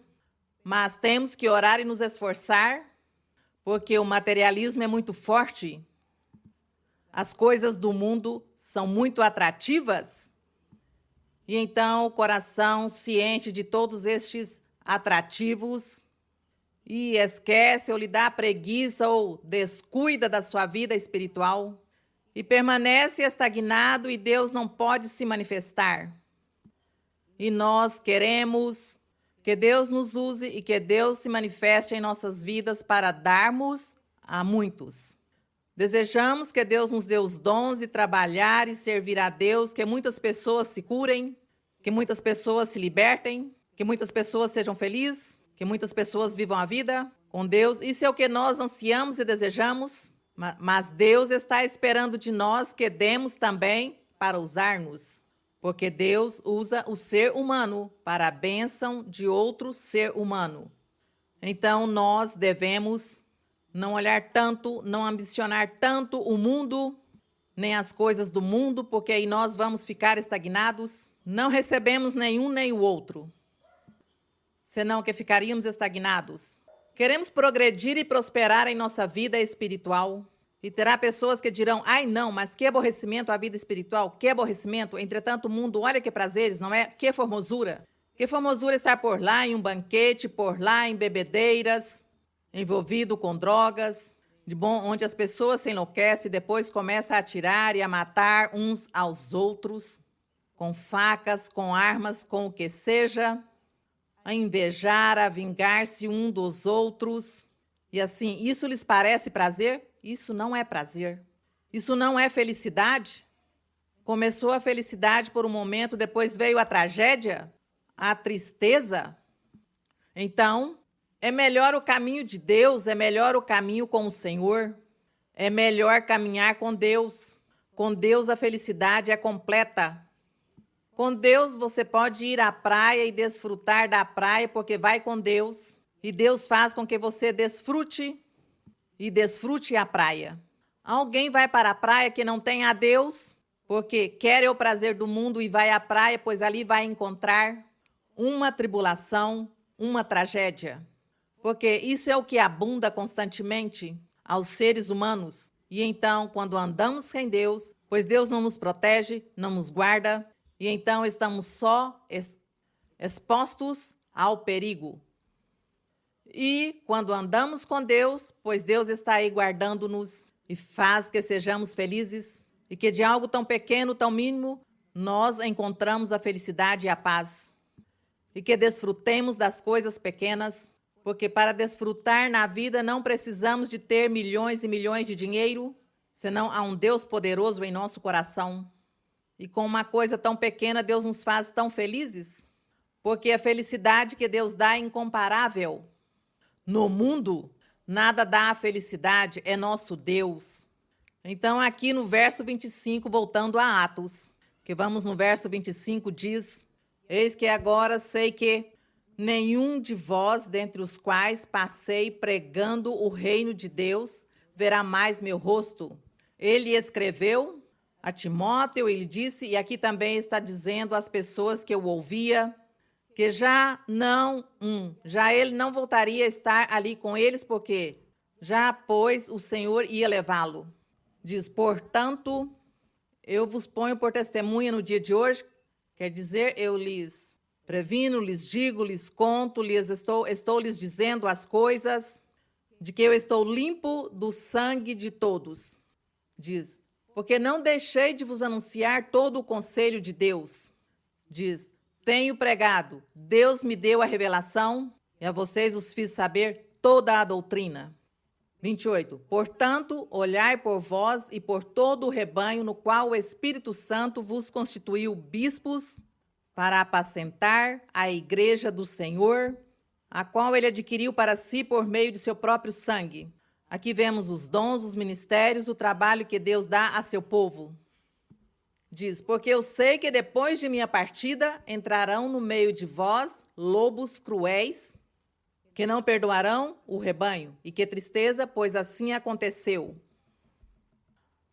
mas temos que orar e nos esforçar, porque o materialismo é muito forte. As coisas do mundo são muito atrativas. E então o coração se enche de todos estes atrativos e esquece ou lhe dá preguiça ou descuida da sua vida espiritual e permanece estagnado e Deus não pode se manifestar. E nós queremos que Deus nos use e que Deus se manifeste em nossas vidas para darmos a muitos. Desejamos que Deus nos dê os dons e trabalhar e servir a Deus, que muitas pessoas se curem, que muitas pessoas se libertem, que muitas pessoas sejam felizes, que muitas pessoas vivam a vida com Deus. Isso é o que nós ansiamos e desejamos, mas Deus está esperando de nós que demos também para usar-nos, porque Deus usa o ser humano para a bênção de outro ser humano. Então nós devemos não olhar tanto, não ambicionar tanto o mundo, nem as coisas do mundo, porque aí nós vamos ficar estagnados. Não recebemos nenhum nem o outro, senão que ficaríamos estagnados. Queremos progredir e prosperar em nossa vida espiritual. E terá pessoas que dirão, ai não, mas que aborrecimento a vida espiritual, que aborrecimento, entretanto o mundo, olha que prazeres, não é? Que formosura estar por lá em um banquete, por lá em bebedeiras, envolvido com drogas, onde as pessoas se enlouquecem e depois começam a atirar e a matar uns aos outros, com facas, com armas, com o que seja, a invejar, a vingar-se um dos outros. E assim, isso lhes parece prazer? Isso não é prazer. Isso não é felicidade. Começou a felicidade por um momento, depois veio a tragédia, a tristeza. Então, é melhor o caminho de Deus, é melhor o caminho com o Senhor, é melhor caminhar com Deus. Com Deus a felicidade é completa. Com Deus você pode ir à praia e desfrutar da praia, porque vai com Deus. E Deus faz com que você desfrute a praia. Alguém vai para a praia que não tem a Deus, porque quer o prazer do mundo e vai à praia, pois ali vai encontrar uma tribulação, uma tragédia. Porque isso é o que abunda constantemente aos seres humanos. E então, quando andamos sem Deus, pois Deus não nos protege, não nos guarda, e então estamos só expostos ao perigo. E quando andamos com Deus, pois Deus está aí guardando-nos e faz que sejamos felizes, e que de algo tão pequeno, tão mínimo, nós encontramos a felicidade e a paz. E que desfrutemos das coisas pequenas, porque para desfrutar na vida não precisamos de ter milhões e milhões de dinheiro, senão há um Deus poderoso em nosso coração. E com uma coisa tão pequena, Deus nos faz tão felizes, porque a felicidade que Deus dá é incomparável. No mundo, nada dá a felicidade, é nosso Deus. Então, aqui no verso 25, voltando a Atos, que vamos no verso 25, diz: Eis que agora sei que nenhum de vós, dentre os quais passei pregando o reino de Deus, verá mais meu rosto. Ele escreveu a Timóteo, ele disse, e aqui também está dizendo às pessoas que eu ouvia, que já ele não voltaria a estar ali com eles, porque já, pois, o Senhor ia levá-lo. Diz, portanto, eu vos ponho por testemunha no dia de hoje, quer dizer, eu lhes previno, lhes digo, lhes conto, estou lhes dizendo as coisas, de que eu estou limpo do sangue de todos. Diz, porque não deixei de vos anunciar todo o conselho de Deus. Diz, tenho pregado, Deus me deu a revelação, e a vocês os fiz saber toda a doutrina. 28. Portanto, olhai por vós e por todo o rebanho no qual o Espírito Santo vos constituiu bispos para apacentar a igreja do Senhor, a qual ele adquiriu para si por meio de seu próprio sangue. Aqui vemos os dons, os ministérios, o trabalho que Deus dá a seu povo. Diz, porque eu sei que depois de minha partida entrarão no meio de vós lobos cruéis, que não perdoarão o rebanho, e que tristeza, pois assim aconteceu.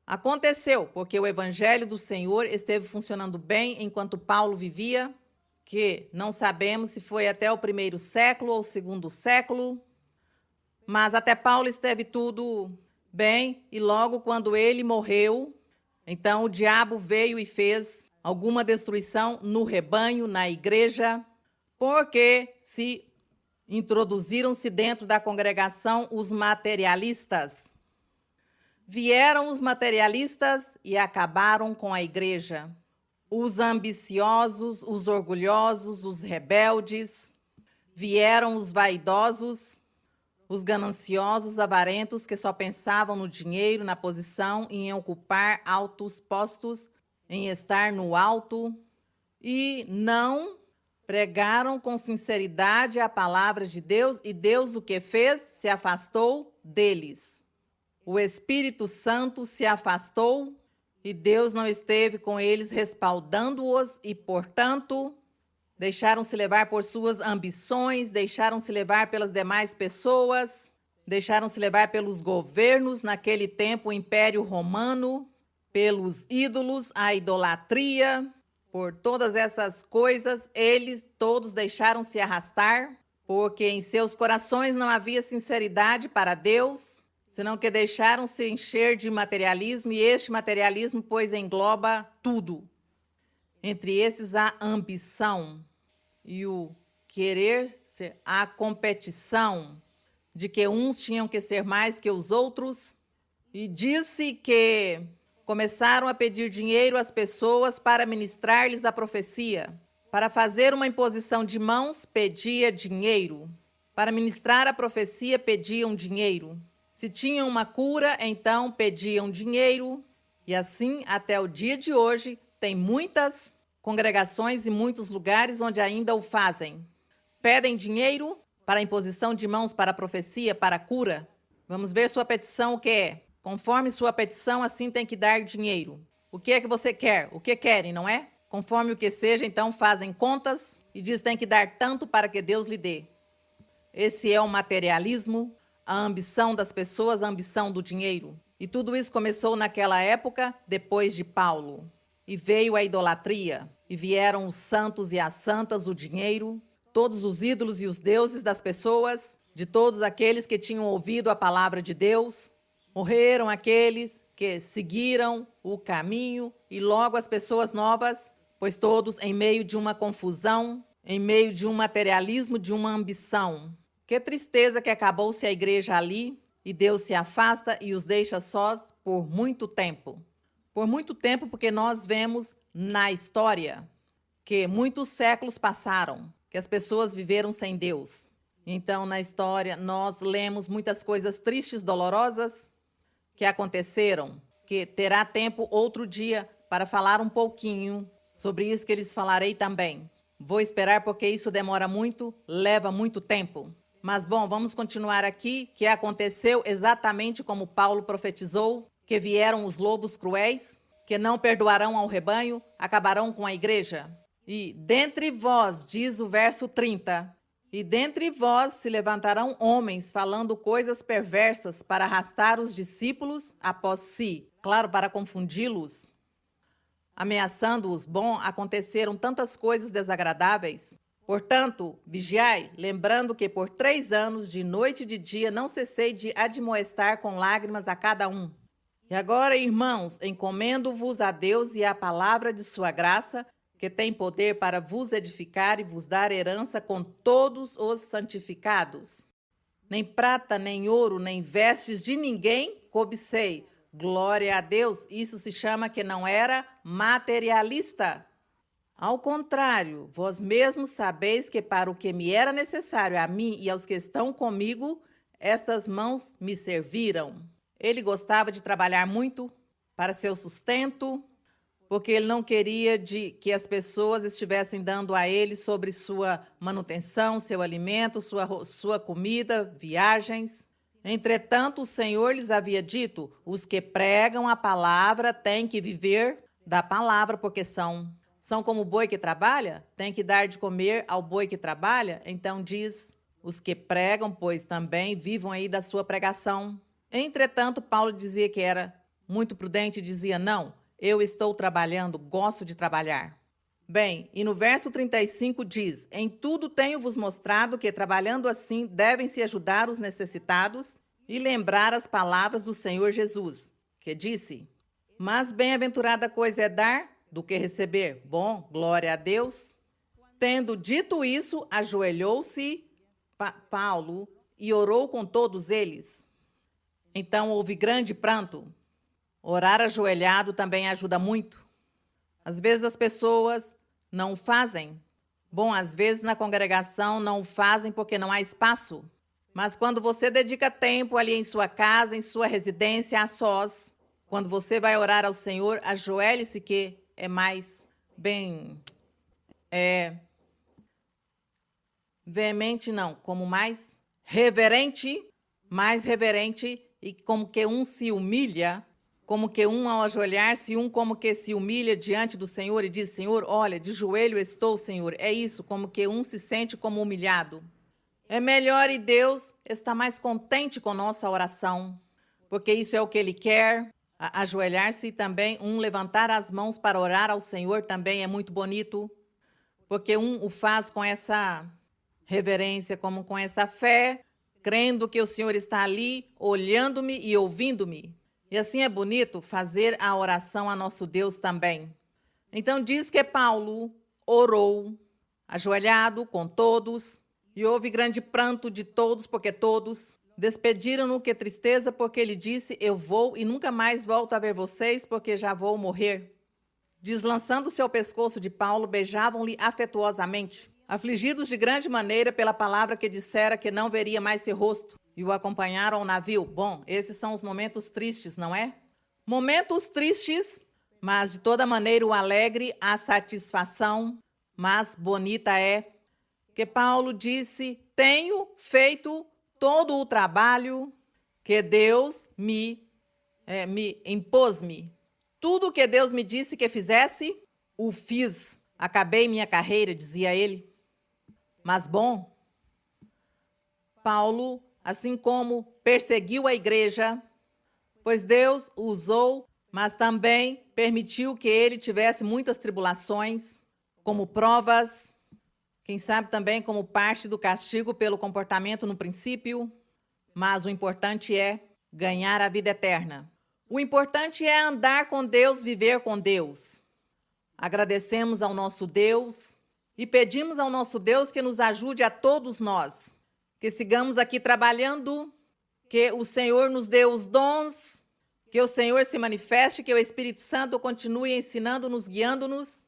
Aconteceu, porque o evangelho do Senhor esteve funcionando bem enquanto Paulo vivia, que não sabemos se foi até o 1º século ou o 2º século, mas até Paulo esteve tudo bem, e logo quando ele morreu, então o diabo veio e fez alguma destruição no rebanho, na igreja, porque introduziram-se dentro da congregação os materialistas. Vieram os materialistas e acabaram com a igreja. Os ambiciosos, os orgulhosos, os rebeldes. Vieram os vaidosos, os gananciosos, avarentos, que só pensavam no dinheiro, na posição, em ocupar altos postos, em estar no alto, e não pregaram com sinceridade a palavra de Deus, e Deus o que fez? Se afastou deles. O Espírito Santo se afastou e Deus não esteve com eles respaldando-os e, portanto, deixaram-se levar por suas ambições, deixaram-se levar pelas demais pessoas, deixaram-se levar pelos governos naquele tempo, o Império Romano, pelos ídolos, a idolatria. Por todas essas coisas, eles todos deixaram-se arrastar, porque em seus corações não havia sinceridade para Deus, senão que deixaram-se encher de materialismo, e este materialismo, pois, engloba tudo. Entre esses, a ambição e o querer ser, a competição, de que uns tinham que ser mais que os outros, e disse que começaram a pedir dinheiro às pessoas para ministrar-lhes a profecia. Para fazer uma imposição de mãos, pedia dinheiro. Para ministrar a profecia, pediam dinheiro. Se tinham uma cura, então pediam dinheiro. E assim, até o dia de hoje, tem muitas congregações e muitos lugares onde ainda o fazem. Pedem dinheiro para a imposição de mãos, para a profecia, para a cura. Vamos ver sua petição, o que é? Conforme sua petição, assim tem que dar dinheiro. O que é que você quer? O que querem, não é? Conforme o que seja, então fazem contas e diz tem que dar tanto para que Deus lhe dê. Esse é o materialismo, a ambição das pessoas, a ambição do dinheiro. E tudo isso começou naquela época, depois de Paulo. E veio a idolatria, e vieram os santos e as santas, o dinheiro, todos os ídolos e os deuses das pessoas, de todos aqueles que tinham ouvido a palavra de Deus. Morreram aqueles que seguiram o caminho, e logo as pessoas novas, pois todos em meio de uma confusão, em meio de um materialismo, de uma ambição. Que tristeza que acabou-se a igreja ali, e Deus se afasta e os deixa sós por muito tempo. Por muito tempo, porque nós vemos na história que muitos séculos passaram, que as pessoas viveram sem Deus. Então, na história, nós lemos muitas coisas tristes, dolorosas, que aconteceram, que terá tempo outro dia para falar um pouquinho sobre isso, que lhes falarei também. Vou esperar porque isso demora muito, leva muito tempo. Mas, bom, vamos continuar aqui, que aconteceu exatamente como Paulo profetizou, que vieram os lobos cruéis, que não perdoarão ao rebanho, acabarão com a igreja. E dentre vós, diz o verso 30, e dentre vós se levantarão homens falando coisas perversas para arrastar os discípulos após si, claro, para confundi-los. Ameaçando-os, aconteceram tantas coisas desagradáveis. Portanto, vigiai, lembrando que por 3 anos, de noite e de dia, não cessei de admoestar com lágrimas a cada um. E agora, irmãos, encomendo-vos a Deus e à palavra de sua graça, que tem poder para vos edificar e vos dar herança com todos os santificados. Nem prata, nem ouro, nem vestes de ninguém cobicei. Glória a Deus, isso se chama que não era materialista. Ao contrário, vós mesmos sabeis que para o que me era necessário a mim e aos que estão comigo, estas mãos me serviram. Ele gostava de trabalhar muito para seu sustento, porque ele não queria que as pessoas estivessem dando a ele sobre sua manutenção, seu alimento, sua comida, viagens. Entretanto, o Senhor lhes havia dito, os que pregam a palavra têm que viver da palavra, porque são como o boi que trabalha, tem que dar de comer ao boi que trabalha. Então diz, os que pregam, pois também vivam aí da sua pregação. Entretanto, Paulo dizia que era muito prudente e dizia, não, eu estou trabalhando, gosto de trabalhar. Bem, e no verso 35 diz, em tudo tenho-vos mostrado que trabalhando assim devem se ajudar os necessitados e lembrar as palavras do Senhor Jesus, que disse, mas bem-aventurada coisa é dar do que receber. Bom, glória a Deus. Tendo dito isso, ajoelhou-se Paulo e orou com todos eles. Então houve grande pranto. Orar ajoelhado também ajuda muito. Às vezes as pessoas não fazem. Bom, às vezes na congregação não fazem porque não há espaço. Mas quando você dedica tempo ali em sua casa, em sua residência, a sós, quando você vai orar ao Senhor, ajoelhe-se que é mais veemente não, como mais reverente e como que um se humilha, como que um ao ajoelhar-se, como que se humilha diante do Senhor e diz, Senhor, olha, de joelho estou, Senhor. É isso, como que um se sente como humilhado. É melhor e Deus está mais contente com nossa oração, porque isso é o que Ele quer. Ajoelhar-se e também levantar as mãos para orar ao Senhor também é muito bonito, porque o faz com essa reverência, como com essa fé, crendo que o Senhor está ali, olhando-me e ouvindo-me. E assim é bonito fazer a oração a nosso Deus também. Então diz que Paulo orou, ajoelhado com todos, e houve grande pranto de todos, porque todos despediram-no, que tristeza, porque ele disse, eu vou e nunca mais volto a ver vocês, porque já vou morrer. Deslançando-se ao pescoço de Paulo, beijavam-lhe afetuosamente, afligidos de grande maneira pela palavra que dissera que não veria mais seu rosto, e o acompanharam ao navio. Bom, esses são os momentos tristes, não é? Momentos tristes, mas de toda maneira o alegre, a satisfação, mas bonita é, que Paulo disse, tenho feito todo o trabalho que Deus me impôs-me. Tudo que Deus me disse que fizesse, o fiz. Acabei minha carreira, dizia ele. Mas bom, Paulo, assim como perseguiu a igreja, pois Deus o usou, mas também permitiu que ele tivesse muitas tribulações, como provas, quem sabe também como parte do castigo pelo comportamento no princípio, mas o importante é ganhar a vida eterna. O importante é andar com Deus, viver com Deus. Agradecemos ao nosso Deus e pedimos ao nosso Deus que nos ajude a todos nós, que sigamos aqui trabalhando, que o Senhor nos dê os dons, que o Senhor se manifeste, que o Espírito Santo continue ensinando-nos, guiando-nos,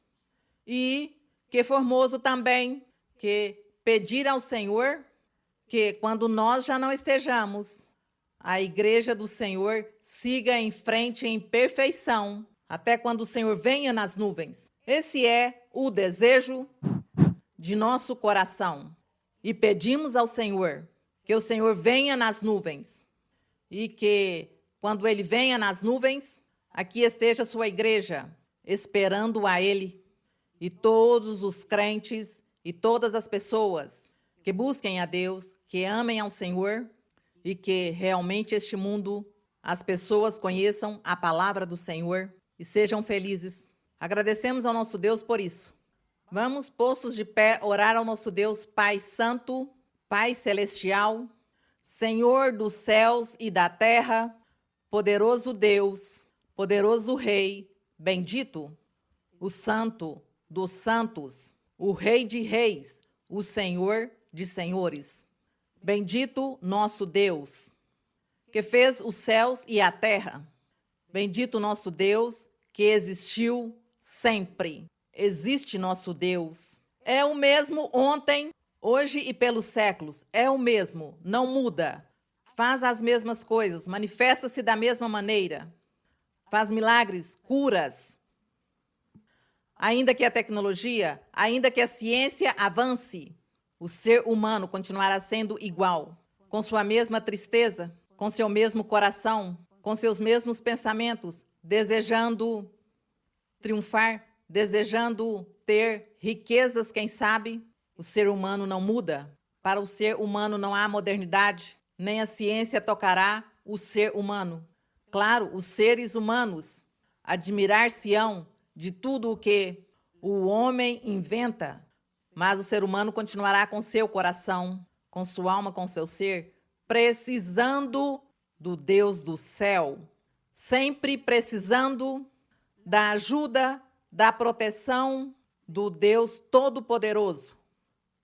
e que formoso também, que pedir ao Senhor que quando nós já não estejamos, a igreja do Senhor siga em frente em perfeição, até quando o Senhor venha nas nuvens. Esse é o desejo de nosso coração. E pedimos ao Senhor que o Senhor venha nas nuvens e que quando Ele venha nas nuvens, aqui esteja sua igreja, esperando a Ele, e todos os crentes e todas as pessoas que busquem a Deus, que amem ao Senhor e que realmente este mundo, as pessoas conheçam a palavra do Senhor e sejam felizes. Agradecemos ao nosso Deus por isso. Vamos, postos de pé, orar ao nosso Deus, Pai Santo, Pai Celestial, Senhor dos céus e da terra, poderoso Deus, poderoso Rei, bendito, o Santo dos santos, o Rei de reis, o Senhor de senhores. Bendito nosso Deus, que fez os céus e a terra. Bendito nosso Deus, que existiu sempre. Existe nosso Deus. É o mesmo ontem, hoje e pelos séculos. É o mesmo, não muda. Faz as mesmas coisas, manifesta-se da mesma maneira. Faz milagres, curas. Ainda que a tecnologia, ainda que a ciência avance, o ser humano continuará sendo igual, com sua mesma tristeza, com seu mesmo coração, com seus mesmos pensamentos, desejando triunfar, desejando ter riquezas, quem sabe. O ser humano não muda. Para o ser humano não há modernidade, nem a ciência tocará o ser humano. Claro, os seres humanos admirar-se-ão de tudo o que o homem inventa, mas o ser humano continuará com seu coração, com sua alma, com seu ser, precisando do Deus do céu, sempre precisando da ajuda, da proteção do Deus Todo-Poderoso.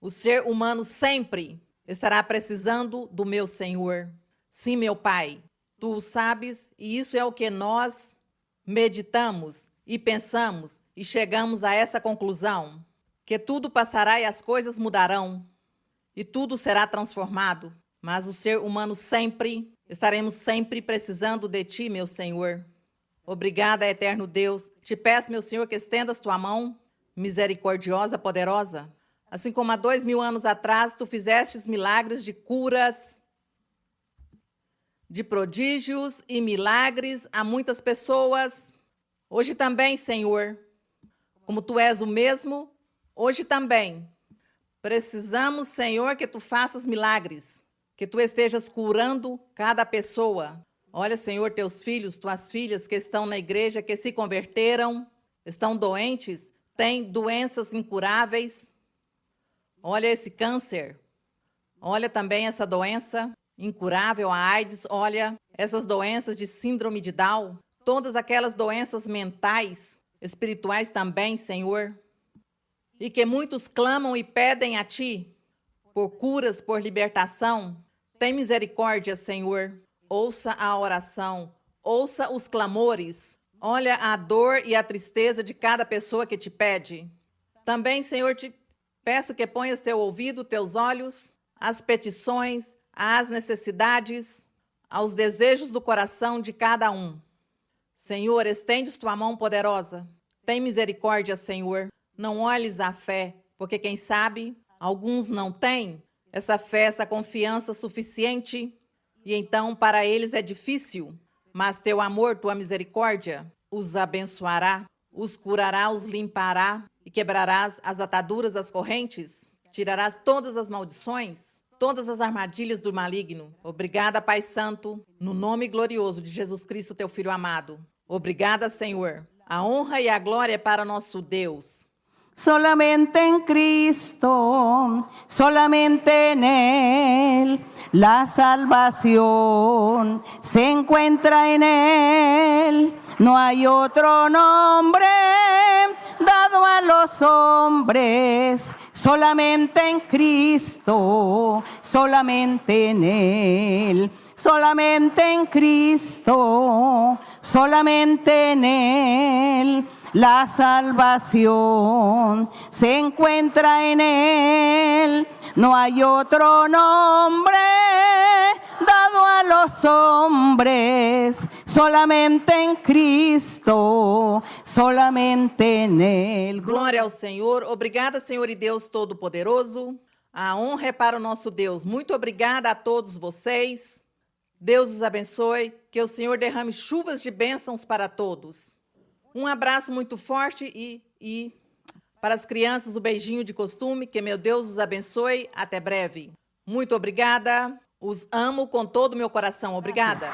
O ser humano sempre estará precisando do meu Senhor. Sim, meu Pai, Tu o sabes, e isso é o que nós meditamos e pensamos e chegamos a essa conclusão, que tudo passará e as coisas mudarão, e tudo será transformado, mas o ser humano sempre, estaremos sempre precisando de Ti, meu Senhor. Obrigada, eterno Deus. Te peço, meu Senhor, que estendas Tua mão, misericordiosa, poderosa. Assim como há 2000 anos atrás, Tu fizestes milagres de curas, de prodígios e milagres a muitas pessoas. Hoje também, Senhor, como Tu és o mesmo, hoje também, precisamos, Senhor, que Tu faças milagres, que Tu estejas curando cada pessoa. Olha, Senhor, Teus filhos, Tuas filhas que estão na igreja, que se converteram, estão doentes, têm doenças incuráveis. Olha esse câncer, olha também essa doença incurável, a AIDS, olha essas doenças de síndrome de Down, todas aquelas doenças mentais, espirituais também, Senhor. E que muitos clamam e pedem a Ti por curas, por libertação. Tem misericórdia, Senhor. Ouça a oração, ouça os clamores. Olha a dor e a tristeza de cada pessoa que Te pede. Também, Senhor, Te peço que ponhas Teu ouvido, Teus olhos, às petições, às necessidades, aos desejos do coração de cada um. Senhor, estendes Tua mão poderosa. Tem misericórdia, Senhor. Não olhes a fé, porque quem sabe, alguns não têm essa fé, essa confiança suficiente, e então para eles é difícil, mas Teu amor, Tua misericórdia, os abençoará, os curará, os limpará, e quebrarás as ataduras, as correntes, tirarás todas as maldições, todas as armadilhas do maligno. Obrigada, Pai Santo, no nome glorioso de Jesus Cristo, Teu Filho amado. Obrigada, Senhor. A honra e a glória é para nosso Deus. Solamente en Cristo, solamente en Él, la salvación se encuentra en Él. No hay otro nombre dado a los hombres, solamente en Cristo, solamente en Él. Solamente en Cristo, solamente en Él. La salvación se encuentra en Él. No hay otro nombre dado a los hombres, solamente en Cristo, solamente en Él. Glória ao Senhor. Obrigada, Senhor e Deus Todo-Poderoso. A honra é para o nosso Deus. Muito obrigada a todos vocês Deus os abençoe, que o Senhor derrame chuvas de bênçãos para todos. Um abraço muito forte e para as crianças o beijinho de costume, que meu Deus os abençoe. Até breve. Muito obrigada, os amo com todo o meu coração. Obrigada.